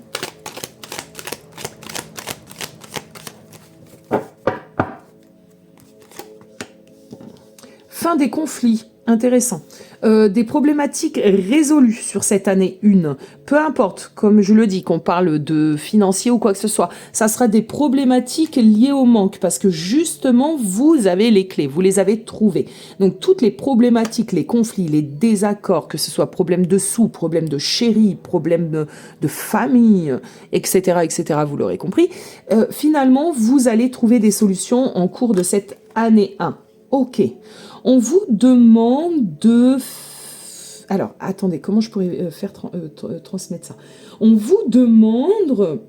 [SPEAKER 1] Fin des conflits, intéressant. Des problématiques résolues sur cette année 1. Peu importe, comme je le dis, qu'on parle de financier ou quoi que ce soit, ça sera des problématiques liées au manque, parce que justement, vous avez les clés, vous les avez trouvées. Donc toutes les problématiques, les conflits, les désaccords, que ce soit problème de sous, problème de chéri, problème de famille, etc., etc., vous l'aurez compris, finalement, vous allez trouver des solutions en cours de cette année 1. Ok. On vous demande de... Alors, attendez, comment je pourrais faire transmettre ça? On vous demande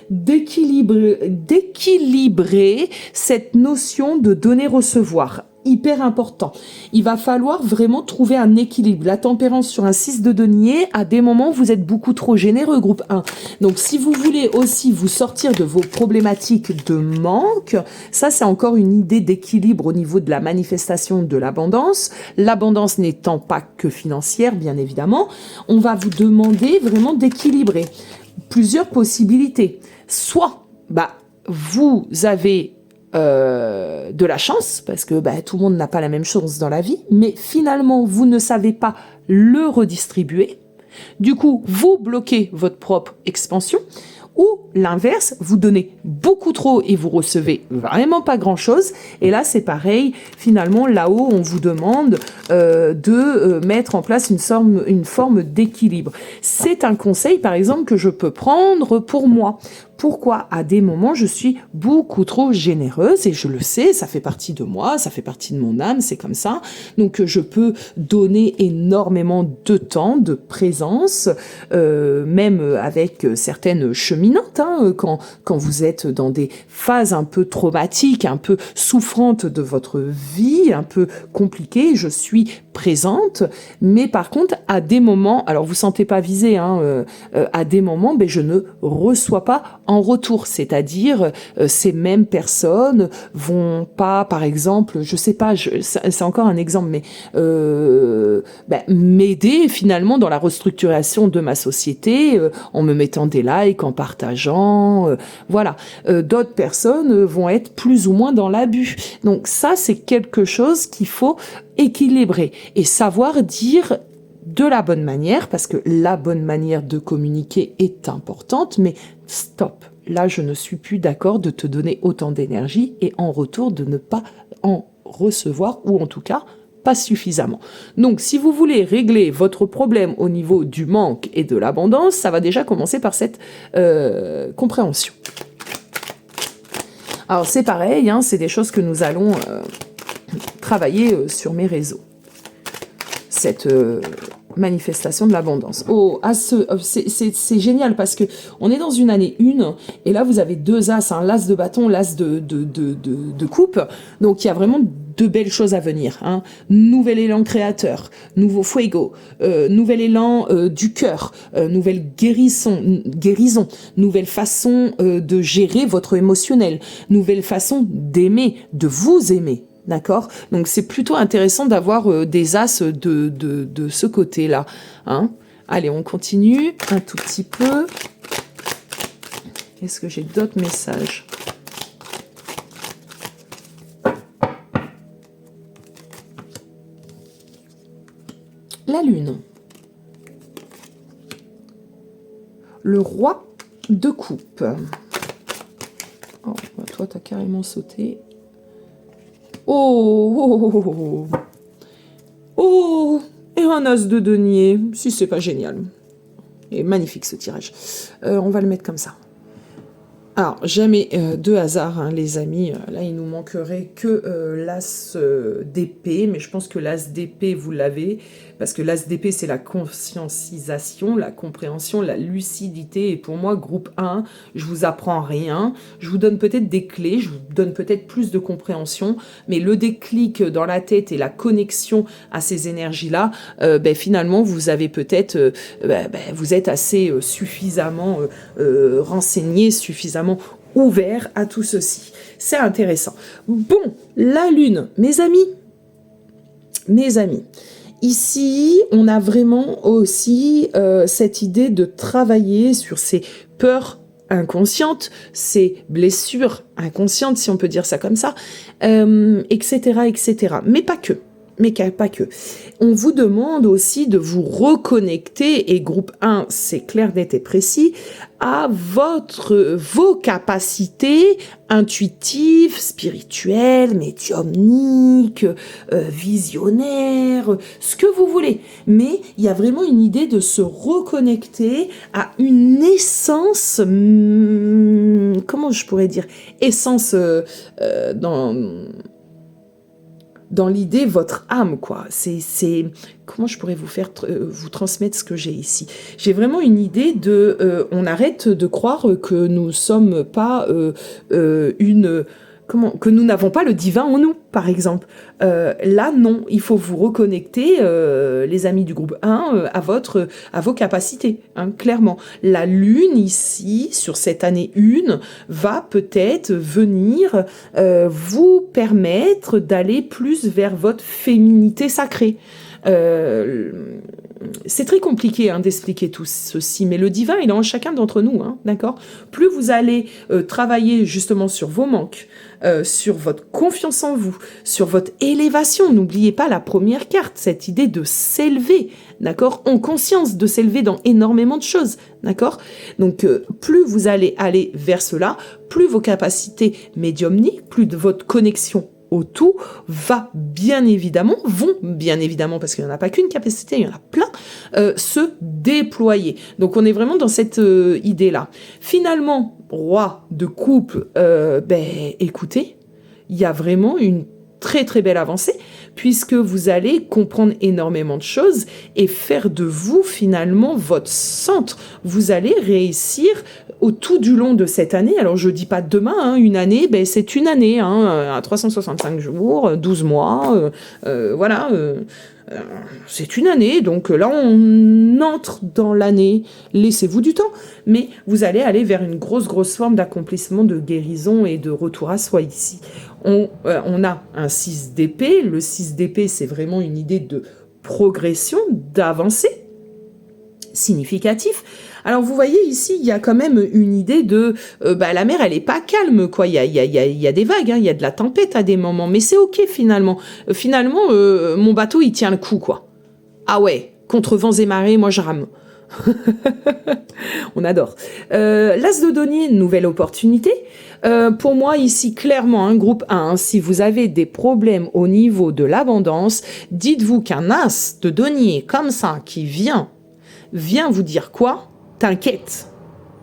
[SPEAKER 1] d'équilibrer cette notion de donner-recevoir. Hyper important. Il va falloir vraiment trouver un équilibre. La tempérance sur un 6 de denier, à des moments, vous êtes beaucoup trop généreux, groupe 1. Donc, si vous voulez aussi vous sortir de vos problématiques de manque, ça, c'est encore une idée d'équilibre au niveau de la manifestation de l'abondance. L'abondance n'étant pas que financière, bien évidemment. On va vous demander vraiment d'équilibrer plusieurs possibilités. Soit, vous avez de la chance, parce que tout le monde n'a pas la même chance dans la vie, mais finalement, vous ne savez pas le redistribuer. Du coup, vous bloquez votre propre expansion, ou l'inverse, vous donnez beaucoup trop et vous recevez vraiment pas grand-chose. Et là, c'est pareil. Finalement, là-haut, on vous demande de mettre en place une forme d'équilibre. C'est un conseil, par exemple, que je peux prendre pour moi. Pourquoi à des moments je suis beaucoup trop généreuse, et je le sais, ça fait partie de moi, ça fait partie de mon âme, c'est comme ça. Donc je peux donner énormément de temps, de présence, même avec certaines cheminantes, hein, quand vous êtes dans des phases un peu traumatiques, un peu souffrantes de votre vie, un peu compliquées, je suis présente, mais par contre à des moments, alors vous sentez pas visé, hein, à des moments, je ne reçois pas en retour, c'est-à-dire ces mêmes personnes vont pas, par exemple, je sais pas, c'est encore un exemple, mais m'aider finalement dans la restructuration de ma société, en me mettant des likes, en partageant, voilà. D'autres personnes vont être plus ou moins dans l'abus. Donc ça, c'est quelque chose qu'il faut équilibrer et savoir dire de la bonne manière, parce que la bonne manière de communiquer est importante, mais stop, là je ne suis plus d'accord de te donner autant d'énergie et en retour de ne pas en recevoir, ou en tout cas pas suffisamment. Donc si vous voulez régler votre problème au niveau du manque et de l'abondance, ça va déjà commencer par cette compréhension. Alors c'est pareil, hein, c'est des choses que nous allons travailler sur mes réseaux. Cette manifestation de l'abondance. Oh, c'est génial parce que on est dans une année 1 et là vous avez 2 as, hein, l'as de bâton, l'as de coupe. Donc il y a vraiment de belles choses à venir. Hein. Nouvel élan créateur, nouveau fuego, nouvel élan du cœur, nouvelle guérison, nouvelle façon de gérer votre émotionnel, nouvelle façon d'aimer, de vous aimer. D'accord? Donc c'est plutôt intéressant d'avoir des as de ce côté-là. Hein. Allez, on continue un tout petit peu. Est-ce que j'ai d'autres messages? La lune. Le roi de coupe. Oh, bah toi, t'as carrément sauté. Oh, et un as de denier, si c'est pas génial. Et magnifique ce tirage. On va le mettre comme ça. Alors, jamais de hasard, hein, les amis. Là, il nous manquerait que l'as d'épée, mais je pense que l'as d'épée, vous l'avez, parce que l'as d'épée, c'est la conscientisation, la compréhension, la lucidité. Et pour moi, groupe 1, je vous apprends rien. Je vous donne peut-être des clés, je vous donne peut-être plus de compréhension, mais le déclic dans la tête et la connexion à ces énergies-là, finalement, vous avez peut-être, vous êtes assez suffisamment renseigné, suffisamment ouvert à tout ceci. C'est intéressant. Bon, la lune, mes amis, ici, on a vraiment aussi cette idée de travailler sur ces peurs inconscientes, ces blessures inconscientes, si on peut dire ça comme ça, etc., etc. Mais pas que. Pas que. On vous demande aussi de vous reconnecter, et groupe 1, c'est clair, net et précis, à vos capacités intuitives, spirituelles, médiumniques, visionnaires, ce que vous voulez. Mais il y a vraiment une idée de se reconnecter à une essence, comment je pourrais dire, essence dans l'idée, votre âme, quoi. C'est comment je pourrais vous transmettre ce que j'ai ici. J'ai vraiment une idée on arrête de croire que nous sommes pas que nous n'avons pas le divin en nous, par exemple. Là, non, il faut vous reconnecter, les amis du groupe 1, à vos capacités, hein, clairement. La lune, ici, sur cette année 1, va peut-être venir vous permettre d'aller plus vers votre féminité sacrée. C'est très compliqué d'expliquer tout ceci, mais le divin, il est en chacun d'entre nous, hein, d'accord? Plus vous allez travailler justement sur vos manques, sur votre confiance en vous, sur votre élévation. N'oubliez pas la première carte, cette idée de s'élever, d'accord? En conscience, de s'élever dans énormément de choses, d'accord? Donc, plus vous allez aller vers cela, plus vos capacités médiumniques, plus de votre connexion au tout vont bien évidemment, parce qu'il n'y en a pas qu'une capacité, il y en a plein, se déployer. Donc on est vraiment dans cette idée-là. Finalement, roi de coupe, écoutez, il y a vraiment une très très belle avancée, puisque vous allez comprendre énormément de choses et faire de vous finalement votre centre. Vous allez réussir au tout du long de cette année. Alors je dis pas demain, hein, une année, c'est une année, hein, à 365 jours, 12 mois, voilà. C'est une année, donc là on entre dans l'année, laissez-vous du temps, mais vous allez aller vers une grosse forme d'accomplissement, de guérison et de retour à soi ici. On a un 6 d'épée, le 6 d'épée c'est vraiment une idée de progression, d'avancée, significatif. Alors vous voyez ici, il y a quand même une idée de la mer, elle est pas calme, quoi. Il y a des vagues, hein, il y a de la tempête à des moments, mais c'est ok finalement. Mon bateau il tient le coup, quoi. Ah ouais, contre vents et marées, moi je rame. On adore. L'as de denier, nouvelle opportunité. Pour moi ici clairement un groupe 1, si vous avez des problèmes au niveau de l'abondance, dites-vous qu'un as de denier comme ça qui vient vous dire quoi? T'inquiète,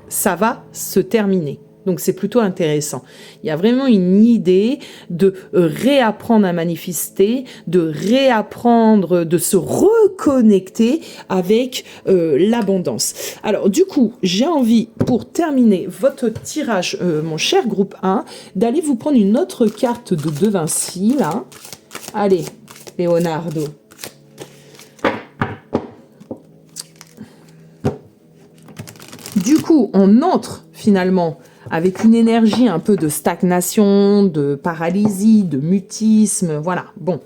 [SPEAKER 1] ça va se terminer. Donc c'est plutôt intéressant. Il y a vraiment une idée de réapprendre à manifester, de réapprendre, de se reconnecter avec l'abondance. Alors du coup, j'ai envie, pour terminer votre tirage, mon cher groupe 1, d'aller vous prendre une autre carte de De Vinci, là. Allez, Leonardo. Du coup, on entre finalement avec une énergie un peu de stagnation, de paralysie, de mutisme, voilà. Bon,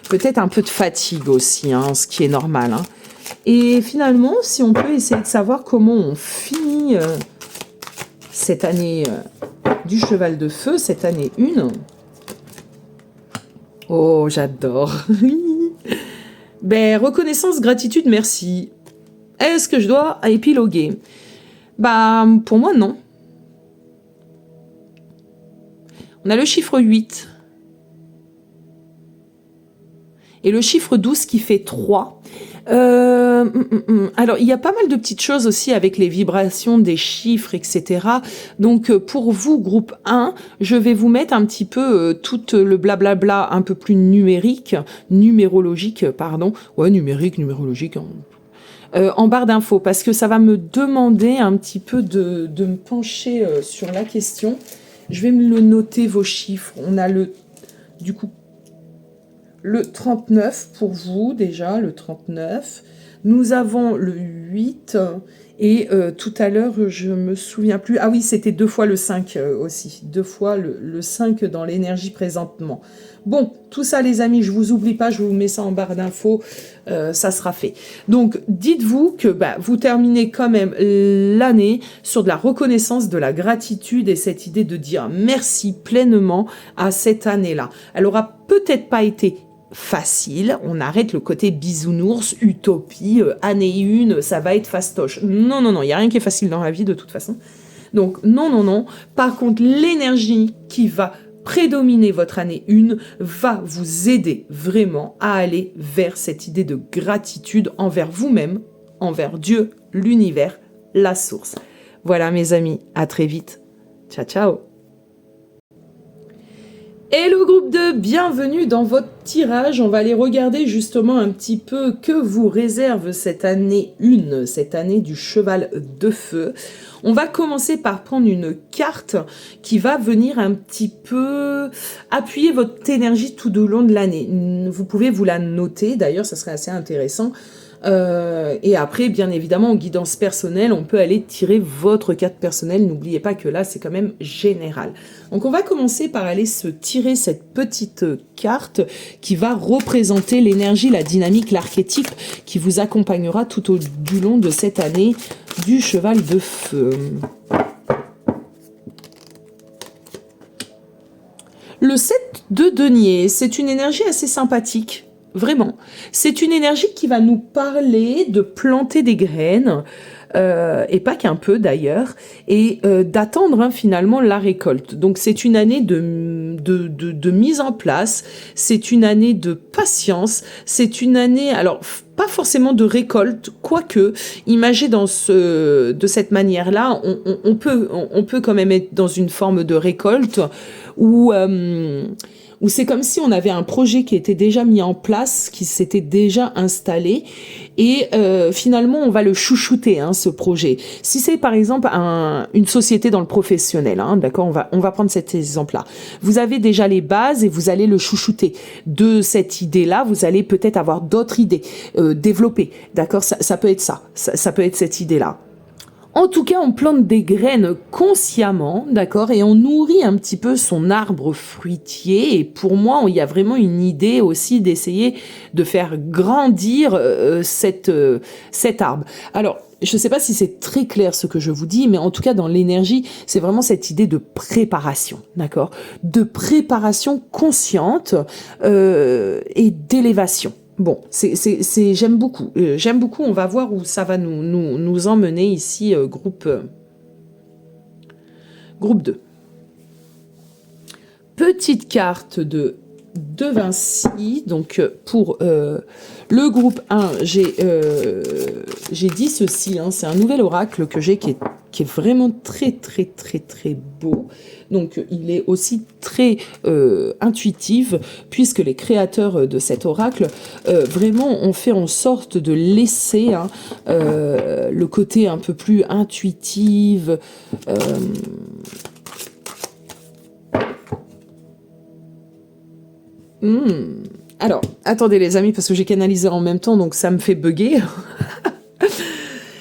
[SPEAKER 1] peut-être un peu de fatigue aussi, hein, ce qui est normal. Hein. Et finalement, si on peut essayer de savoir comment on finit cette année du cheval de feu, cette année 1. Oh, j'adore. Ben, reconnaissance, gratitude, merci. Est-ce que je dois épiloguer? Bah, pour moi, non. On a le chiffre 8. Et le chiffre 12 qui fait 3. Alors, il y a pas mal de petites choses aussi avec les vibrations des chiffres, etc. Donc, pour vous, groupe 1, je vais vous mettre un petit peu tout le blablabla un peu plus numérologique, pardon. Ouais, numérique, numérologique, hein. En barre d'infos, parce que ça va me demander un petit peu de me pencher sur la question. Je vais me le noter, vos chiffres. On a du coup, le 39 pour vous, déjà, le 39. Nous avons le 8, et tout à l'heure, je me souviens plus. Ah oui, c'était 2 fois le 5 aussi. 2 fois le 5 dans l'énergie présentement. Bon, tout ça, les amis, je vous oublie pas, je vous mets ça en barre d'infos, ça sera fait. Donc, dites-vous que vous terminez quand même l'année sur de la reconnaissance, de la gratitude et cette idée de dire merci pleinement à cette année-là. Elle aura peut-être pas été facile, on arrête le côté bisounours, utopie, année 1, ça va être fastoche. Non, non, non, il n'y a rien qui est facile dans la vie de toute façon. Donc, non, non, non. Par contre, l'énergie qui va prédominer votre année 1 va vous aider vraiment à aller vers cette idée de gratitude envers vous-même, envers Dieu, l'univers, la source. Voilà mes amis, à très vite. Ciao, ciao. Hello groupe 2, bienvenue dans votre tirage. On va aller regarder justement un petit peu que vous réserve cette année 1, cette année du cheval de feu. On va commencer par prendre une carte qui va venir un petit peu appuyer votre énergie tout au long de l'année. Vous pouvez vous la noter, d'ailleurs ça serait assez intéressant. Et après, bien évidemment, en guidance personnelle, on peut aller tirer votre carte personnelle. N'oubliez pas que là, c'est quand même général. Donc, on va commencer par aller se tirer cette petite carte qui va représenter l'énergie, la dynamique, l'archétype qui vous accompagnera tout au du long de cette année du cheval de feu. Le 7 de denier, c'est une énergie assez sympathique. Vraiment. C'est une énergie qui va nous parler de planter des graines, et pas qu'un peu d'ailleurs, et d'attendre finalement la récolte. Donc c'est une année de mise en place, c'est une année de patience, c'est une année, alors pas forcément de récolte, quoique, imagez de cette manière-là, on peut quand même être dans une forme de récolte où c'est comme si on avait un projet qui était déjà mis en place, qui s'était déjà installé, et finalement on va le chouchouter, hein, ce projet. Si c'est par exemple une société dans le professionnel, hein, d'accord, on va prendre cet exemple-là. Vous avez déjà les bases et vous allez le chouchouter. De cette idée-là, vous allez peut-être avoir d'autres idées, développer, d'accord, ça peut être ça peut être cette idée-là. En tout cas, on plante des graines consciemment, d'accord, et on nourrit un petit peu son arbre fruitier. Et pour moi, il y a vraiment une idée aussi d'essayer de faire grandir cet arbre. Alors, je ne sais pas si c'est très clair ce que je vous dis, mais en tout cas, dans l'énergie, c'est vraiment cette idée de préparation, d'accord, de préparation consciente et d'élévation. Bon, j'aime beaucoup. On va voir où ça va nous emmener ici, groupe 2. Petite carte de Vinci. Donc, pour le groupe 1, j'ai dit ceci. Hein, c'est un nouvel oracle que j'ai qui est qui est vraiment très très très très beau. Donc il est aussi très intuitif, puisque les créateurs de cet oracle vraiment ont fait en sorte de laisser le côté un peu plus intuitif. Alors, attendez les amis, parce que j'ai canalisé en même temps, donc ça me fait bugger.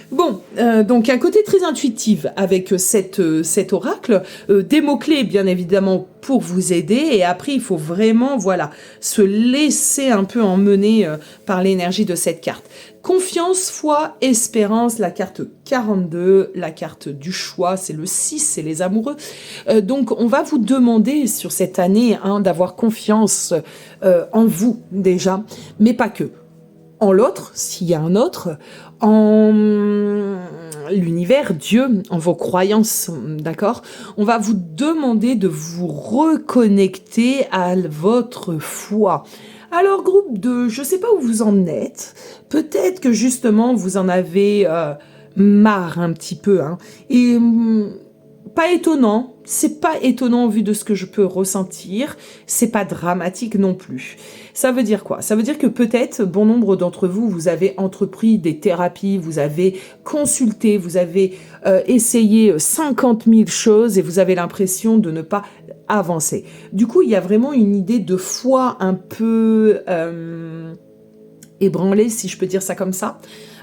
[SPEAKER 1] Bon, donc un côté très intuitif avec cet oracle, des mots-clés bien évidemment pour vous aider, et après il faut vraiment se laisser un peu emmener par l'énergie de cette carte. Confiance, foi, espérance, la carte 42, la carte du choix, c'est le 6, c'est les amoureux. Donc on va vous demander sur cette année d'avoir confiance en vous déjà, mais pas que. En l'autre, s'il y a un autre, en l'univers, Dieu, en vos croyances, d'accord? On va vous demander de vous reconnecter à votre foi. Alors, groupe 2, je ne sais pas où vous en êtes. Peut-être que justement, vous en avez marre un petit peu. Et pas étonnant. C'est pas étonnant au vu de ce que je peux ressentir. C'est pas dramatique non plus. Ça veut dire quoi? Ça veut dire que peut-être, bon nombre d'entre vous, vous avez entrepris des thérapies, vous avez consulté, vous avez essayé 50 000 choses et vous avez l'impression de ne pas avancer. Du coup, il y a vraiment une idée de foi un peu ébranlée, si je peux dire ça comme ça.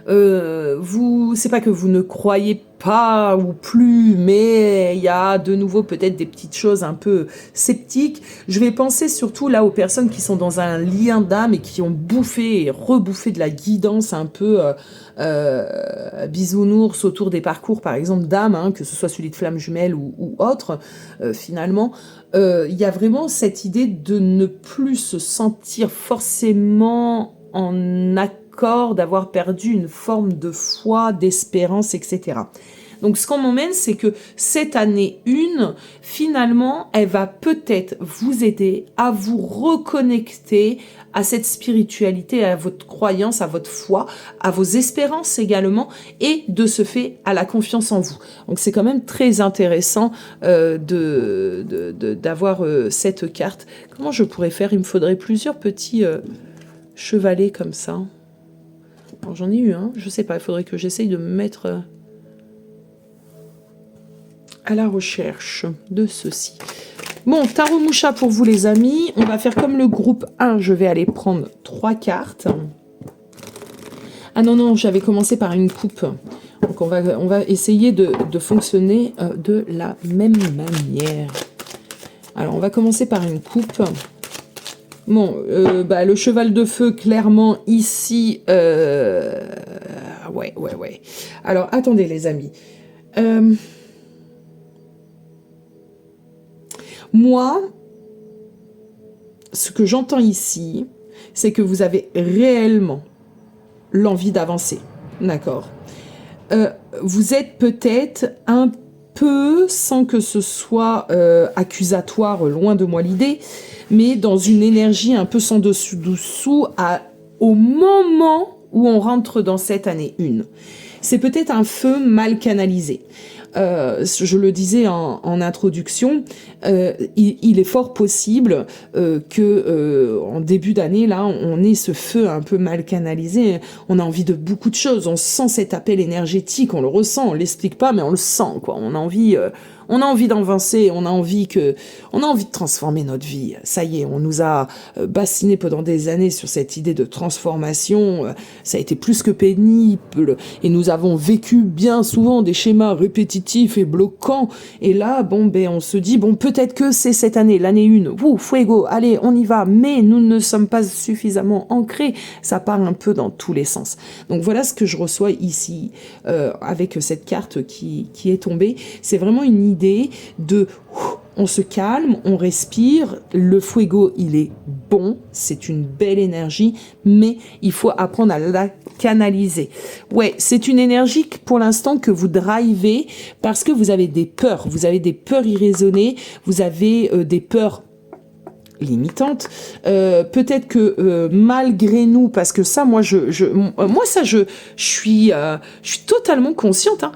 [SPEAKER 1] C'est pas que vous ne croyez pas ou plus, mais il y a de nouveau peut-être des petites choses un peu sceptiques. Je vais penser surtout là aux personnes qui sont dans un lien d'âme et qui ont bouffé et rebouffé de la guidance un peu bisounours autour des parcours, par exemple d'âme, que ce soit celui de flamme jumelle ou autre, finalement. Il y a vraiment cette idée de ne plus se sentir forcément en accord, d'avoir perdu une forme de foi, d'espérance, etc. Donc ce qu'on m'emmène, c'est que cette année 1, finalement, elle va peut-être vous aider à vous reconnecter à cette spiritualité, à votre croyance, à votre foi, à vos espérances également, et de ce fait à la confiance en vous. Donc c'est quand même très intéressant d'avoir cette carte. Comment je pourrais faire? Il me faudrait plusieurs petits chevalets comme ça. J'en ai eu un, je sais pas, il faudrait que j'essaye de me mettre à la recherche de ceci. Bon, tarot moucha pour vous les amis. On va faire comme le groupe 1, je vais aller prendre 3 cartes. Ah non, j'avais commencé par une coupe. Donc on va essayer de fonctionner de la même manière. Alors on va commencer par une coupe. Bon, le cheval de feu, clairement, ici... Ouais. Alors, attendez, les amis. Moi, ce que j'entends ici, c'est que vous avez réellement l'envie d'avancer. D'accord? Vous êtes peut-être un peu, sans que ce soit accusatoire, loin de moi l'idée, mais dans une énergie un peu sans dessus-dessous au moment où on rentre dans cette année 1. C'est peut-être un feu mal canalisé. Je le disais en introduction, il est fort possible que en début d'année, là, on ait ce feu un peu mal canalisé. On a envie de beaucoup de choses. On sent cet appel énergétique, on le ressent, on l'explique pas, mais on le sent, quoi. On a envie d'avancer, on a envie de transformer notre vie. Ça y est, on nous a bassiné pendant des années sur cette idée de transformation. Ça a été plus que pénible et nous avons vécu bien souvent des schémas répétitifs et bloquants. Et là, on se dit, peut-être que c'est cette année, l'année 1. Fuego, allez, on y va. Mais nous ne sommes pas suffisamment ancrés. Ça part un peu dans tous les sens. Donc voilà ce que je reçois ici avec cette carte qui est tombée. C'est vraiment une idée de on se calme, on respire, le fuego il est bon, c'est une belle énergie, mais il faut apprendre à la canaliser. Ouais, c'est une énergie pour l'instant que vous drivez parce que vous avez des peurs irraisonnées, vous avez des peurs limitantes. Peut-être que malgré nous, parce que ça, moi, je suis totalement consciente. Hein,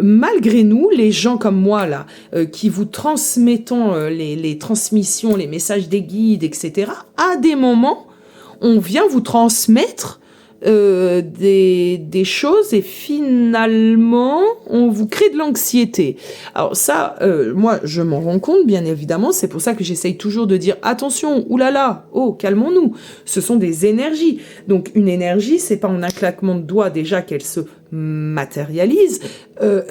[SPEAKER 1] malgré nous, les gens comme moi là, qui vous transmettons les transmissions, les messages des guides, etc. À des moments, on vient vous transmettre des choses et finalement on vous crée de l'anxiété. Alors ça, moi je m'en rends compte bien évidemment, c'est pour ça que j'essaye toujours de dire attention, oulala, oh calmons-nous, ce sont des énergies. Donc une énergie, c'est pas en un claquement de doigts déjà qu'elle se matérialise,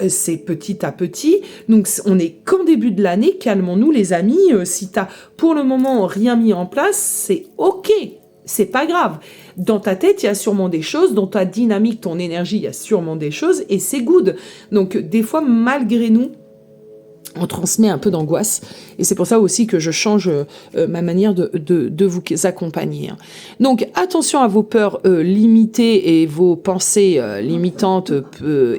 [SPEAKER 1] c'est petit à petit, donc on est qu'en début de l'année, calmons-nous les amis, si t'as pour le moment rien mis en place, c'est ok. C'est pas grave. Dans ta tête, il y a sûrement des choses, dans ta dynamique, ton énergie, il y a sûrement des choses, et c'est good. Donc, des fois, malgré nous, on transmet un peu d'angoisse. Et c'est pour ça aussi que je change ma manière de vous accompagner. Donc, attention à vos peurs limitées et vos pensées limitantes,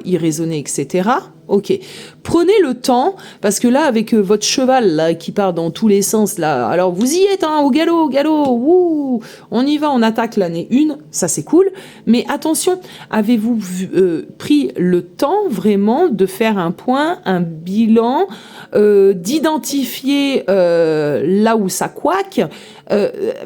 [SPEAKER 1] irraisonnées, etc. Ok. Prenez le temps, parce que là, avec votre cheval là qui part dans tous les sens, là, alors vous y êtes, hein, au galop, wouh, on y va, on attaque l'année 1, ça c'est cool, mais attention, avez-vous pris le temps vraiment de faire un point, un bilan, d'identifier là où ça couaque,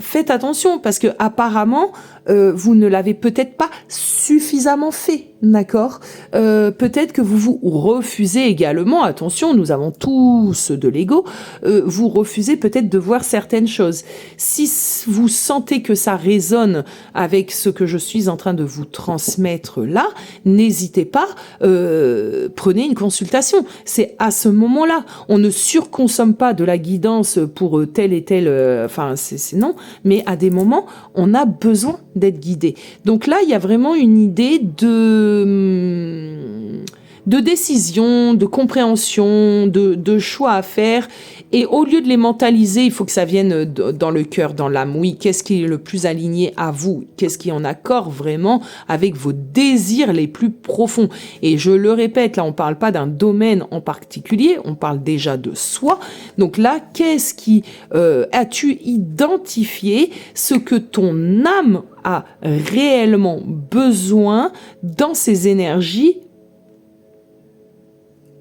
[SPEAKER 1] faites attention, parce que apparemment, vous ne l'avez peut-être pas suffisamment fait, d'accord, peut-être que vous vous refusez également, attention, nous avons tous de l'ego, vous refusez peut-être de voir certaines choses. Si vous sentez que ça résonne avec ce que je suis en train de vous transmettre là, n'hésitez pas, prenez une consultation. C'est à ce moment-là. On ne surconsomme pas de la guidance pour tel et tel, c'est non, mais à des moments, on a besoin d'être guidé. Donc là, il y a vraiment une idée de décision, de compréhension, de choix à faire. Et au lieu de les mentaliser, il faut que ça vienne dans le cœur, dans l'âme. Oui, qu'est-ce qui est le plus aligné à vous? Qu'est-ce qui est en accord vraiment avec vos désirs les plus profonds? Et je le répète, là, on parle pas d'un domaine en particulier, on parle déjà de soi. Donc là, qu'est-ce qui as-tu identifié ce que ton âme a réellement besoin dans ces énergies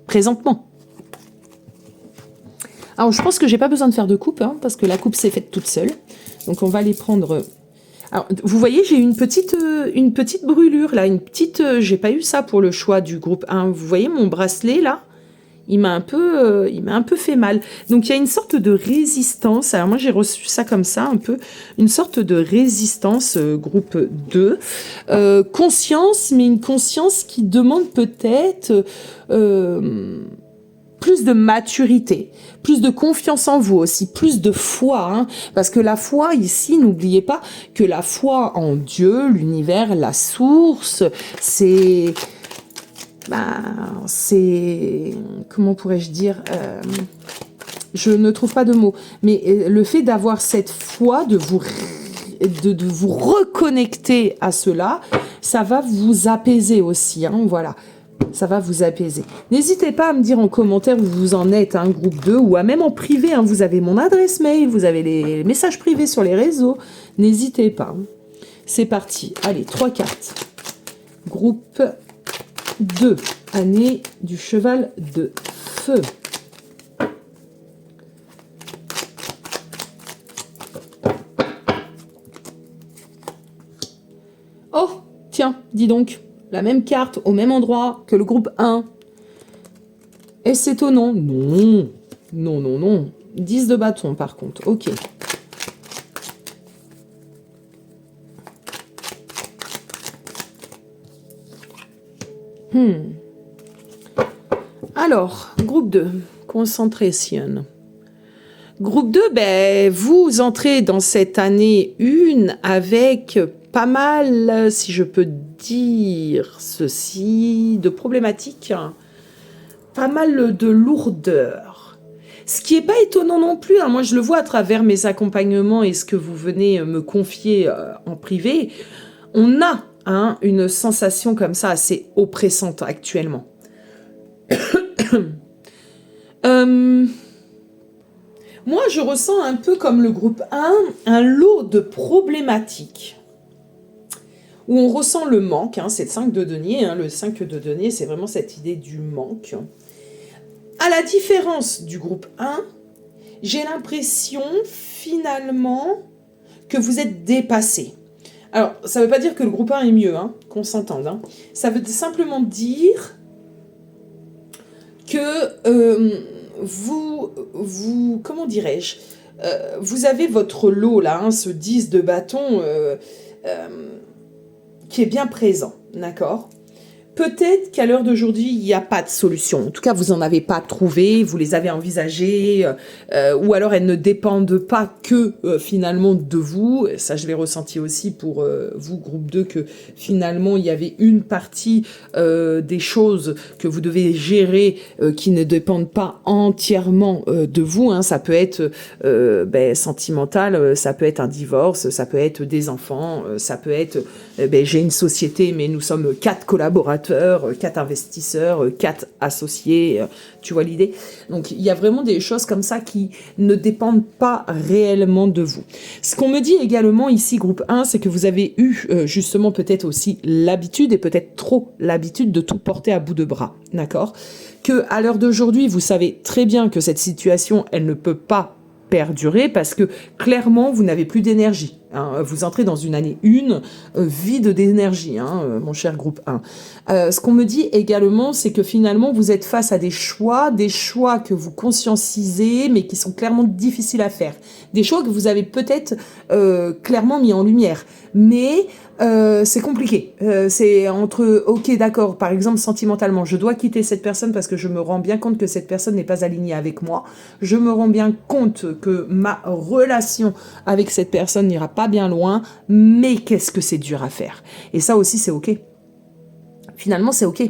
[SPEAKER 1] présentement? Alors, je pense que j'ai pas besoin de faire de coupe, hein, parce que la coupe s'est faite toute seule. Donc, on va les prendre. Alors, vous voyez, j'ai une petite brûlure là, j'ai pas eu ça pour le choix du groupe 1. Vous voyez mon bracelet là, il m'a un peu fait mal. Donc, il y a une sorte de résistance. Alors, moi, j'ai reçu ça comme ça, un peu une sorte de résistance groupe 2. Conscience, mais une conscience qui demande peut-être plus de maturité, plus de confiance en vous aussi, plus de foi, hein, parce que la foi ici, n'oubliez pas que la foi en Dieu, l'univers, la source, c'est, comment pourrais-je dire, je ne trouve pas de mots, mais le fait d'avoir cette foi, de vous reconnecter à cela, ça va vous apaiser aussi, hein, voilà. Ça va vous apaiser. N'hésitez pas à me dire en commentaire où vous en êtes, hein, groupe 2, ou à même en privé. Hein, vous avez mon adresse mail, vous avez les messages privés sur les réseaux. N'hésitez pas. C'est parti. Allez, 3 cartes. Groupe 2. Année du cheval de feu. Oh, tiens, dis donc. La même carte au même endroit que le groupe 1. Est-ce étonnant? Non. Non, non, non. 10 de bâton par contre. Ok. Alors, groupe 2. Concentration. Groupe 2, vous entrez dans cette année 1 avec pas mal, si je peux dire ceci, de problématiques, pas mal de lourdeur. Ce qui n'est pas étonnant non plus, hein. Moi je le vois à travers mes accompagnements et ce que vous venez me confier en privé, on a une sensation comme ça assez oppressante actuellement. Moi, je ressens un peu comme le groupe 1 lot de problématiques où on ressent le manque, hein, c'est le 5 de denier, hein, le 5 de denier, c'est vraiment cette idée du manque. À la différence du groupe 1, j'ai l'impression finalement que vous êtes dépassé. Alors, ça ne veut pas dire que le groupe 1 est mieux, hein, qu'on s'entende. Hein. Ça veut simplement dire que comment dirais-je, vous avez votre lot là, hein, ce 10 de bâton qui est bien présent, d'accord ? Peut-être qu'à l'heure d'aujourd'hui, il n'y a pas de solution. En tout cas, vous n'en avez pas trouvé, vous les avez envisagées, ou alors elles ne dépendent pas que finalement de vous. Ça, je l'ai ressenti aussi pour vous, groupe 2, que finalement, il y avait une partie des choses que vous devez gérer qui ne dépendent pas entièrement de vous. Hein. Ça peut être sentimental, ça peut être un divorce, ça peut être des enfants, ça peut être j'ai une société, mais nous sommes 4 collaborateurs, 4 investisseurs, 4 associés, tu vois l'idée. Donc il y a vraiment des choses comme ça qui ne dépendent pas réellement de vous. Ce qu'on me dit également ici, groupe 1, c'est que vous avez eu justement peut-être aussi l'habitude, et peut-être trop l'habitude, de tout porter à bout de bras, d'accord ? Que à l'heure d'aujourd'hui, vous savez très bien que cette situation, elle ne peut pas perdurer parce que clairement, vous n'avez plus d'énergie. Hein. Vous entrez dans une année 1 vide d'énergie, hein, mon cher groupe 1. Ce qu'on me dit également, c'est que finalement, vous êtes face à des choix que vous conscientisez, mais qui sont clairement difficiles à faire. Des choix que vous avez peut-être clairement mis en lumière, mais c'est compliqué. C'est entre, ok, d'accord, par exemple, sentimentalement, je dois quitter cette personne parce que je me rends bien compte que cette personne n'est pas alignée avec moi. Je me rends bien compte que ma relation avec cette personne n'ira pas bien loin, mais qu'est-ce que c'est dur à faire. Et ça aussi, c'est ok. Finalement, c'est ok.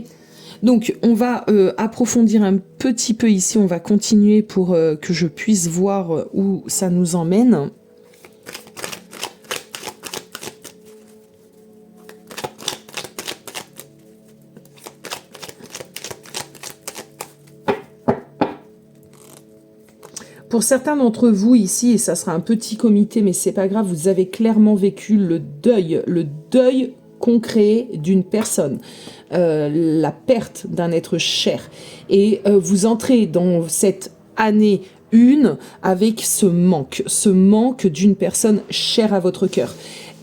[SPEAKER 1] Donc, on va approfondir un petit peu ici. On va continuer pour que je puisse voir où ça nous emmène. Pour certains d'entre vous ici, et ça sera un petit comité, mais c'est pas grave, vous avez clairement vécu le deuil concret d'une personne, la perte d'un être cher. Et vous entrez dans cette année 1 avec ce manque d'une personne chère à votre cœur.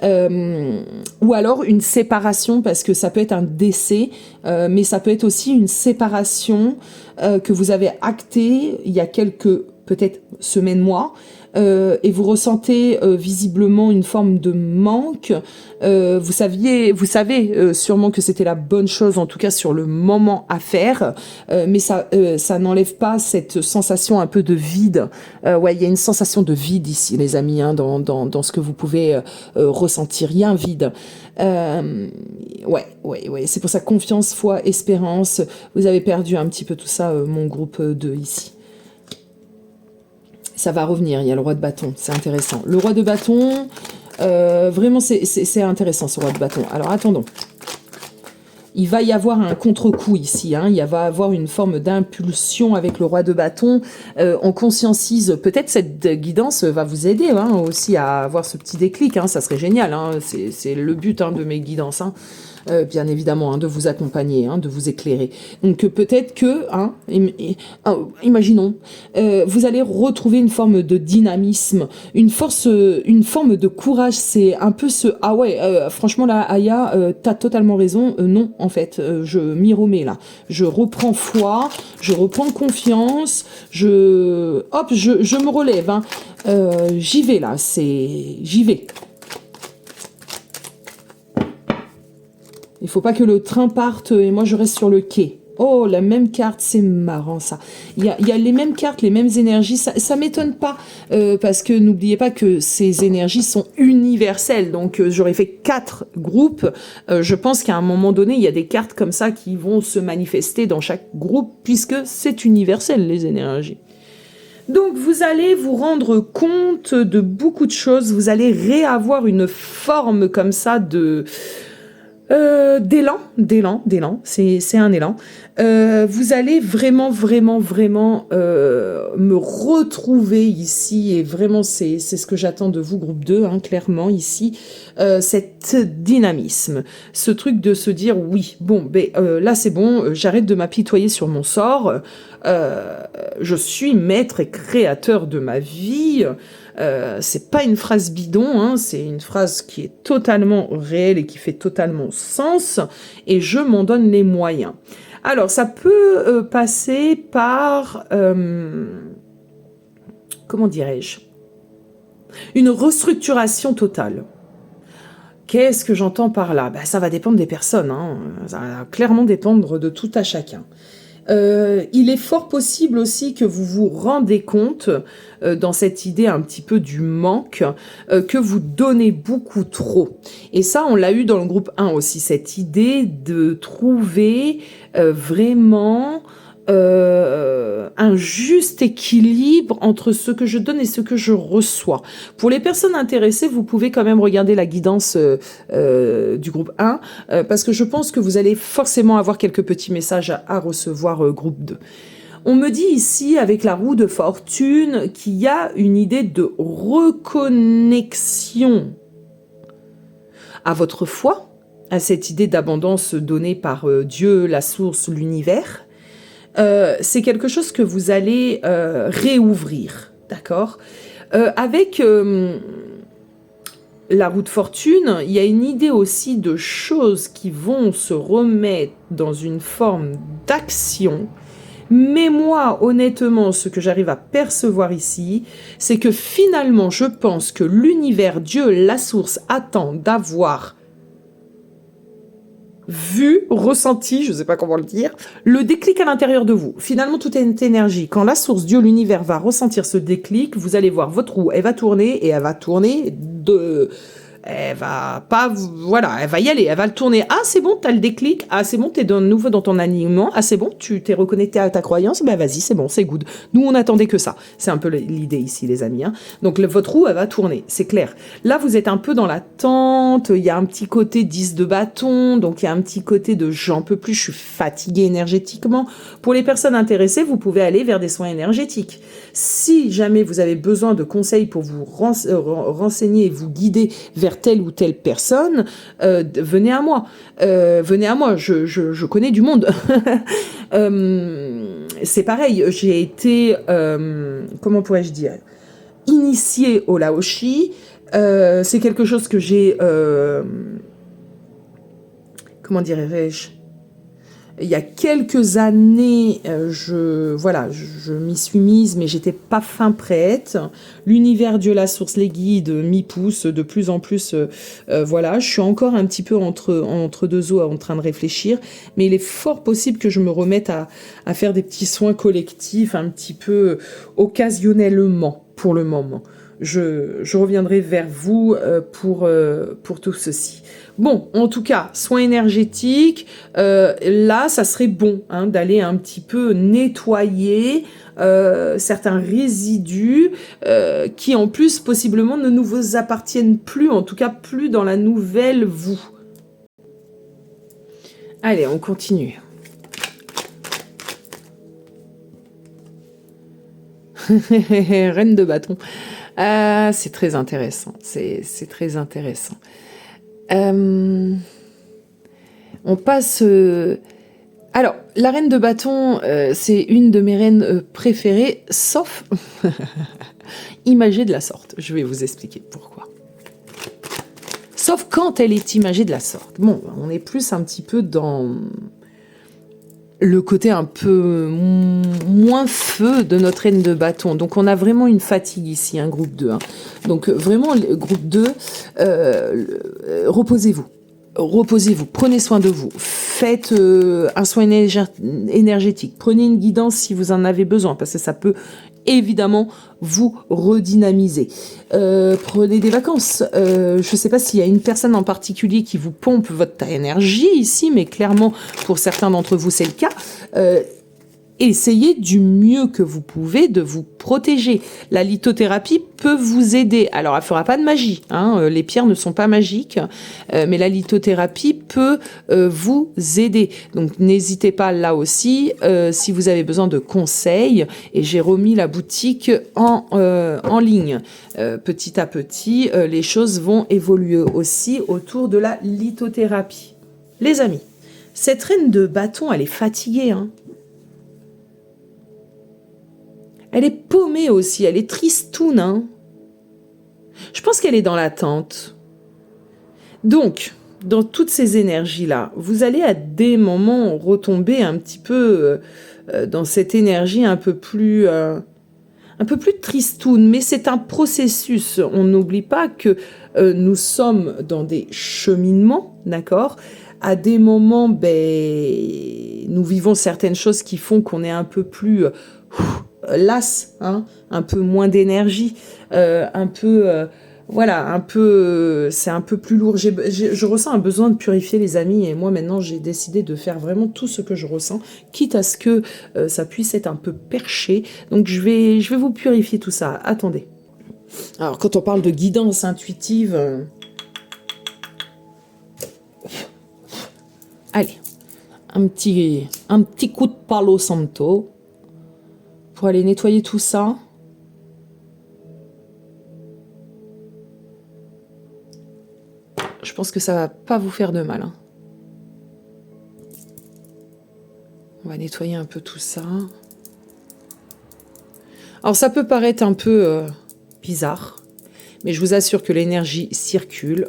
[SPEAKER 1] Ou alors une séparation, parce que ça peut être un décès, mais ça peut être aussi une séparation que vous avez actée il y a quelques peut-être semaines, mois, et vous ressentez visiblement une forme de manque. Vous savez sûrement que c'était la bonne chose, en tout cas sur le moment à faire, mais ça n'enlève pas cette sensation un peu de vide. Ouais, il y a une sensation de vide ici, les amis, hein, dans ce que vous pouvez ressentir. Il y a un vide. Ouais, c'est pour ça, confiance, foi, espérance. Vous avez perdu un petit peu tout ça, mon groupe 2 ici. Ça va revenir, il y a le roi de bâton, c'est intéressant. Le roi de bâton, vraiment c'est intéressant ce roi de bâton. Alors attendons, il va y avoir un contre-coup ici, hein. Il va y avoir une forme d'impulsion avec le roi de bâton. On conscientise, peut-être cette guidance va vous aider hein, aussi à avoir ce petit déclic, hein. Ça serait génial, hein. C'est le but hein, de mes guidances. Hein. Bien évidemment, hein, de vous accompagner, hein, de vous éclairer. Donc peut-être que, hein, imaginons, vous allez retrouver une forme de dynamisme, une forme de courage. C'est un peu ce ah ouais, franchement là, Aya, t'as totalement raison. Non, en fait, je m'y remets là. Je reprends foi, je reprends confiance, je me relève. Hein. J'y vais là, j'y vais. Il faut pas que le train parte et moi je reste sur le quai. Oh, la même carte, c'est marrant ça. Il y a les mêmes cartes, les mêmes énergies, ça m'étonne pas, parce que n'oubliez pas que ces énergies sont universelles. Donc j'aurais fait 4 groupes. Je pense qu'à un moment donné, il y a des cartes comme ça qui vont se manifester dans chaque groupe, puisque c'est universel les énergies. Donc vous allez vous rendre compte de beaucoup de choses, vous allez réavoir une forme comme ça D'élan, c'est un élan. Vous allez vraiment me retrouver ici, et vraiment c'est ce que j'attends de vous, groupe 2, hein, clairement ici, cet dynamisme, ce truc de se dire oui, bon, là c'est bon, j'arrête de m'apitoyer sur mon sort, je suis maître et créateur de ma vie. C'est pas une phrase bidon, hein, c'est une phrase qui est totalement réelle et qui fait totalement sens, et je m'en donne les moyens. Alors, ça peut passer par, comment dirais-je, une restructuration totale. Qu'est-ce que j'entends par là? Ça va dépendre des personnes, hein. Ça va clairement dépendre de tout à chacun. Il est fort possible aussi que vous vous rendez compte, dans cette idée un petit peu du manque, que vous donnez beaucoup trop. Et ça, on l'a eu dans le groupe 1 aussi, cette idée de trouver vraiment un juste équilibre entre ce que je donne et ce que je reçois. Pour les personnes intéressées, vous pouvez quand même regarder la guidance du groupe 1, parce que je pense que vous allez forcément avoir quelques petits messages à recevoir, groupe 2. On me dit ici, avec la roue de fortune, qu'il y a une idée de reconnexion à votre foi, à cette idée d'abondance donnée par Dieu, la source, l'univers. C'est quelque chose que vous allez réouvrir, d'accord? Avec la roue de fortune, il y a une idée aussi de choses qui vont se remettre dans une forme d'action. Mais moi, honnêtement, ce que j'arrive à percevoir ici, c'est que finalement, je pense que l'univers, Dieu, la source, attend d'avoir vu, ressenti, je ne sais pas comment le dire, le déclic à l'intérieur de vous. Finalement, tout est énergie. Quand la source, Dieu, l'univers va ressentir ce déclic, vous allez voir votre roue, elle va tourner, et elle va tourner de... Elle va pas, voilà, elle va y aller, elle va le tourner. Ah, c'est bon, t'as le déclic. Ah, c'est bon, t'es de nouveau dans ton alignement. Ah, c'est bon, tu t'es reconnecté à ta croyance. Vas-y, c'est bon, c'est good. Nous, on attendait que ça. C'est un peu l'idée ici, les amis, hein. Donc, votre roue, elle va tourner, c'est clair. Là, vous êtes un peu dans l'attente. Il y a un petit côté 10 de bâton. Donc, il y a un petit côté de j'en peux plus, je suis fatiguée énergétiquement. Pour les personnes intéressées, vous pouvez aller vers des soins énergétiques. Si jamais vous avez besoin de conseils pour vous renseigner et vous guider vers telle ou telle personne, venez à moi. Je connais du monde. C'est pareil, j'ai été, comment pourrais-je dire, initiée au Laoshi. C'est quelque chose que j'ai, comment dirais-je, il y a quelques années, je m'y suis mise, mais j'étais pas fin prête. L'univers, Dieu, la source, les guides m'y poussent de plus en plus. Je suis encore un petit peu entre deux eaux en train de réfléchir, mais il est fort possible que je me remette à faire des petits soins collectifs un petit peu occasionnellement pour le moment. Je reviendrai vers vous pour tout ceci. Bon, en tout cas, soins énergétiques, là, ça serait bon d'aller un petit peu nettoyer certains résidus qui, en plus, possiblement, ne nous appartiennent plus, en tout cas, plus dans la nouvelle vous. Allez, on continue. Reine de bâton. C'est très intéressant. C'est très intéressant. On passe... Alors, la reine de bâton, c'est une de mes reines préférées, sauf imagée de la sorte. Je vais vous expliquer pourquoi. Sauf quand elle est imagée de la sorte. Bon, on est plus un petit peu dans le côté un peu moins feu de notre reine de bâton. Donc, on a vraiment une fatigue ici, un groupe 2. Donc, vraiment, le groupe 2, reposez-vous. Reposez-vous, prenez soin de vous, faites un soin énergétique, prenez une guidance si vous en avez besoin, parce que ça peut évidemment vous redynamiser. Prenez des vacances. Je ne sais pas s'il y a une personne en particulier qui vous pompe votre énergie ici, mais clairement, pour certains d'entre vous, c'est le cas. essayez du mieux que vous pouvez de vous protéger. La lithothérapie peut vous aider. Alors, elle fera pas de magie, hein, les pierres ne sont pas magiques, mais la lithothérapie peut vous aider. Donc, n'hésitez pas là aussi, si vous avez besoin de conseils, et j'ai remis la boutique en ligne. Petit à petit, les choses vont évoluer aussi autour de la lithothérapie. Les amis, cette reine de bâton, elle est fatiguée, hein. Elle est paumée aussi, elle est tristoune, hein. Je pense qu'elle est dans l'attente. Donc, dans toutes ces énergies-là, vous allez à des moments retomber un petit peu dans cette énergie un peu plus tristoune, mais c'est un processus. On n'oublie pas que nous sommes dans des cheminements, d'accord ? À des moments, nous vivons certaines choses qui font qu'on est un peu plus las, hein, un peu moins d'énergie, c'est un peu plus lourd. Je ressens un besoin de purifier, les amis, et moi maintenant j'ai décidé de faire vraiment tout ce que je ressens, quitte à ce que ça puisse être un peu perché. Donc je vais vous purifier tout ça. Attendez. Alors quand on parle de guidance intuitive, allez, un petit coup de Palo Santo pour aller nettoyer tout ça. Je pense que ça va pas vous faire de mal, hein. On va nettoyer un peu tout ça. Alors ça peut paraître un peu bizarre, mais je vous assure que l'énergie circule.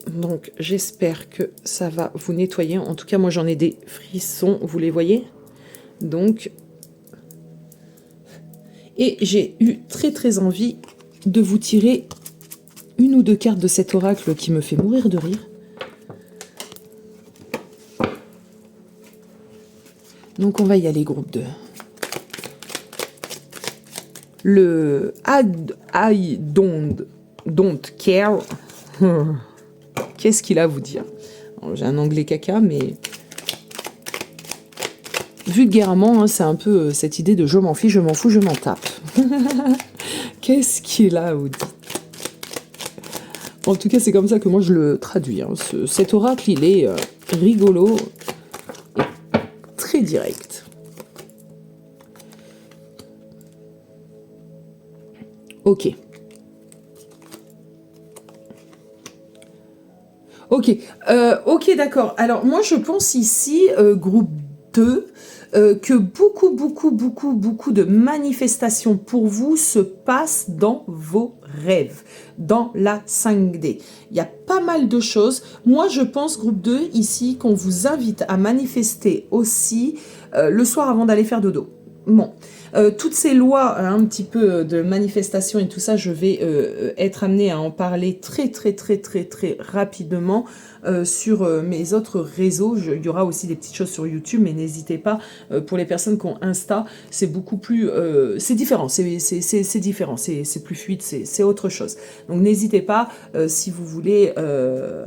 [SPEAKER 1] Donc j'espère que ça va vous nettoyer. En tout cas, moi j'en ai des frissons, vous les voyez ? Donc, et j'ai eu très très envie de vous tirer une ou deux cartes de cet oracle qui me fait mourir de rire. Donc on va y aller, groupe 2. Le I don't care. Qu'est-ce qu'il a à vous dire ? J'ai un anglais caca, mais vulgairement, hein, c'est un peu cette idée de je m'en fiche, je m'en fous, je m'en tape. Qu'est-ce qu'il a à vous dire ? En tout cas, c'est comme ça que moi je le traduis, hein. Cet oracle, il est rigolo et très direct. Ok. Ok, d'accord. Alors, moi, je pense ici, groupe 2, que beaucoup de manifestations pour vous se passent dans vos rêves, dans la 5D. Il y a pas mal de choses. Moi, je pense, groupe 2, ici, qu'on vous invite à manifester aussi le soir avant d'aller faire dodo. Bon, toutes ces lois, un petit peu de manifestation et tout ça, je vais être amenée à en parler très rapidement sur mes autres réseaux. Il y aura aussi des petites choses sur YouTube, mais n'hésitez pas, pour les personnes qui ont Insta, c'est beaucoup plus... c'est différent, c'est différent, c'est plus fluide, c'est autre chose. Donc n'hésitez pas, si vous voulez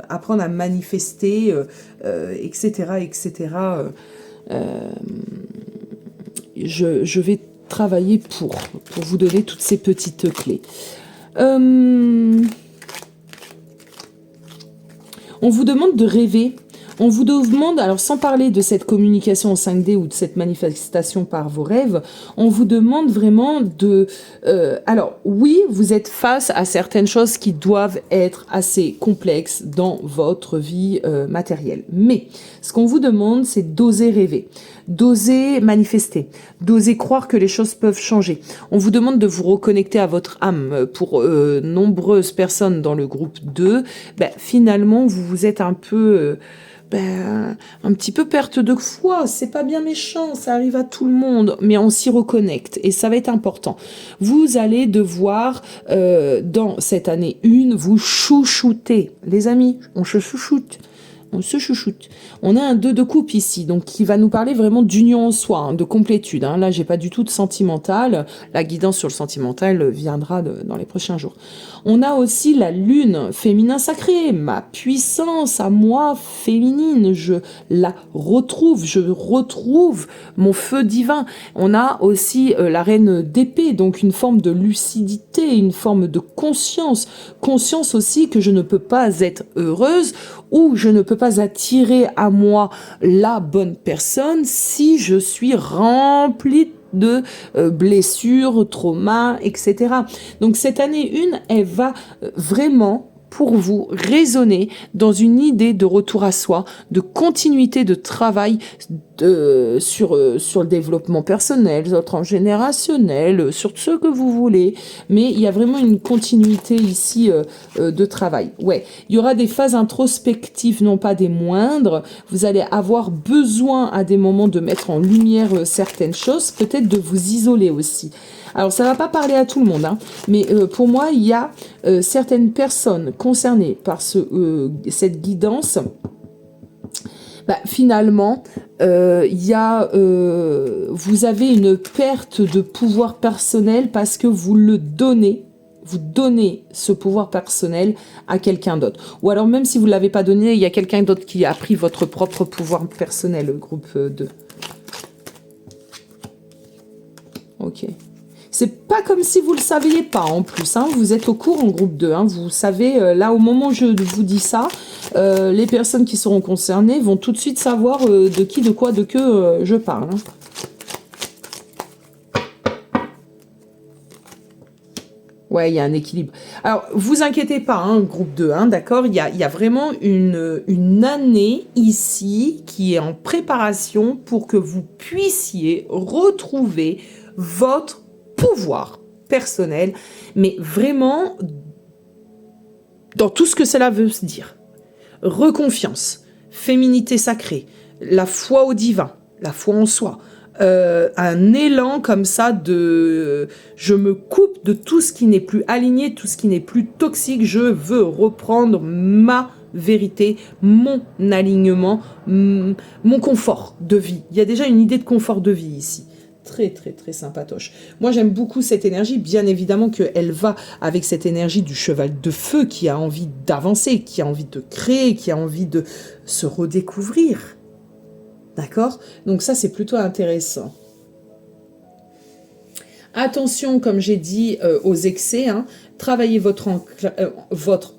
[SPEAKER 1] apprendre à manifester, etc., je vais travailler pour vous donner toutes ces petites clés. On vous demande de rêver. On vous demande, alors sans parler de cette communication en 5D ou de cette manifestation par vos rêves, on vous demande vraiment de... alors oui, vous êtes face à certaines choses qui doivent être assez complexes dans votre vie matérielle. Mais ce qu'on vous demande, c'est d'oser rêver, d'oser manifester, d'oser croire que les choses peuvent changer. On vous demande de vous reconnecter à votre âme. Pour nombreuses personnes dans le groupe 2, finalement, vous êtes un peu... un petit peu perte de foi, c'est pas bien méchant, ça arrive à tout le monde, mais on s'y reconnecte et ça va être important. Vous allez devoir, dans cette année 1, vous chouchouter. Les amis, on se chouchoute. On se chouchoute. On a un 2 de coupe ici, donc qui va nous parler vraiment d'union en soi, hein, de complétude. Hein. Là, j'ai pas du tout de sentimental. La guidance sur le sentimental viendra dans les prochains jours. On a aussi la lune, féminin sacré, ma puissance à moi féminine. Je la retrouve, je retrouve mon feu divin. On a aussi la reine d'épée, donc une forme de lucidité, une forme de conscience. Conscience aussi que je ne peux pas être heureuse ou je ne peux pas attirer à moi la bonne personne si je suis remplie de blessures, traumas, etc. Donc cette année 1, elle va vraiment pour vous résonner dans une idée de retour à soi, de continuité de travail sur le développement personnel, transgénérationnel, sur ce que vous voulez. Mais il y a vraiment une continuité ici de travail. Ouais, il y aura des phases introspectives, non pas des moindres. Vous allez avoir besoin à des moments de mettre en lumière certaines choses, peut-être de vous isoler aussi. Alors, ça va pas parler à tout le monde, hein, mais pour moi, il y a certaines personnes concernées par cette guidance. Bah, finalement, il y a, vous avez une perte de pouvoir personnel parce que vous le donnez. Vous donnez ce pouvoir personnel à quelqu'un d'autre. Ou alors, même si vous ne l'avez pas donné, il y a quelqu'un d'autre qui a pris votre propre pouvoir personnel, groupe 2. Ok. C'est pas comme si vous le saviez pas en plus, hein. Vous êtes au courant, groupe 2, hein. Vous savez, là au moment où je vous dis ça, les personnes qui seront concernées vont tout de suite savoir de qui, de quoi, de que je parle. Hein. Ouais, il y a un équilibre. Alors, vous inquiétez pas, hein, groupe 2, hein, d'accord, il y a vraiment une année ici qui est en préparation pour que vous puissiez retrouver votre pouvoir personnel, mais vraiment dans tout ce que cela veut se dire. Reconfiance, féminité sacrée, la foi au divin, la foi en soi, un élan comme ça de je me coupe de tout ce qui n'est plus aligné, tout ce qui n'est plus toxique, je veux reprendre ma vérité, mon alignement, mon confort de vie. Il y a déjà une idée de confort de vie ici. Très, très, très sympatoche. Moi, j'aime beaucoup cette énergie. Bien évidemment qu'elle va avec cette énergie du cheval de feu qui a envie d'avancer, qui a envie de créer, qui a envie de se redécouvrir. D'accord ? Donc ça, c'est plutôt intéressant. Attention, comme j'ai dit, aux excès. Hein. Travaillez votre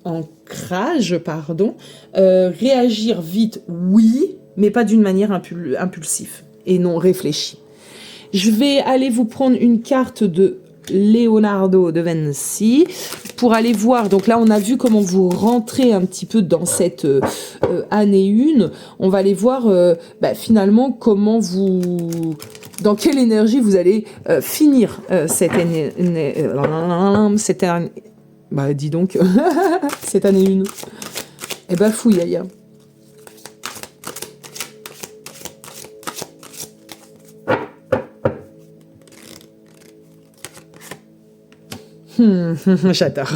[SPEAKER 1] ancrage, pardon. Réagir vite, oui, mais pas d'une manière impulsive et non réfléchie. Je vais aller vous prendre une carte de Leonardo da Vinci pour aller voir. Donc là, on a vu comment vous rentrez un petit peu dans cette année 1. On va aller voir finalement comment dans quelle énergie vous allez finir cette année. Dis donc, cette année 1. Eh ben, fouille, J'adore.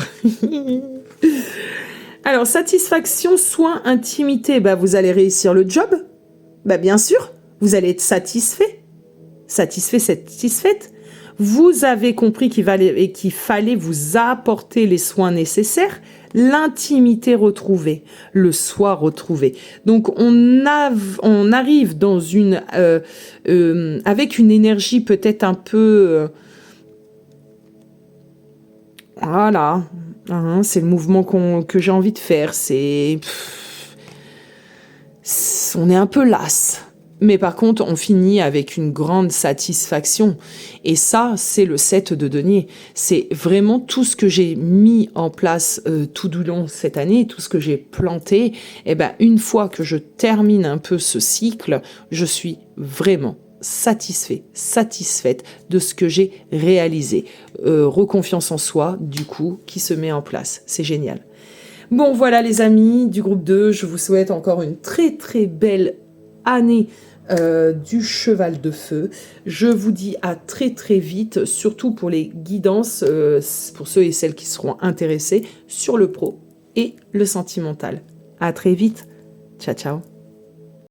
[SPEAKER 1] Alors, satisfaction, soin, intimité. Vous allez réussir le job. Bien sûr, vous allez être satisfait. Satisfaite. Vous avez compris qu'il fallait vous apporter les soins nécessaires, l'intimité retrouvée, le soi retrouvé. Donc, on arrive dans avec une énergie peut-être un peu... Voilà, c'est le mouvement que j'ai envie de faire. On est un peu lasse. Mais par contre, on finit avec une grande satisfaction. Et ça, c'est le 7 de denier. C'est vraiment tout ce que j'ai mis en place tout du long cette année, tout ce que j'ai planté. Une fois que je termine un peu ce cycle, je suis vraiment satisfaite de ce que j'ai réalisé. Reconfiance en soi, du coup, qui se met en place. C'est génial. Bon, voilà les amis du groupe 2, je vous souhaite encore une très très belle année du cheval de feu. Je vous dis à très très vite, surtout pour les guidances, pour ceux et celles qui seront intéressés sur le pro et le sentimental. À très vite. Ciao, ciao.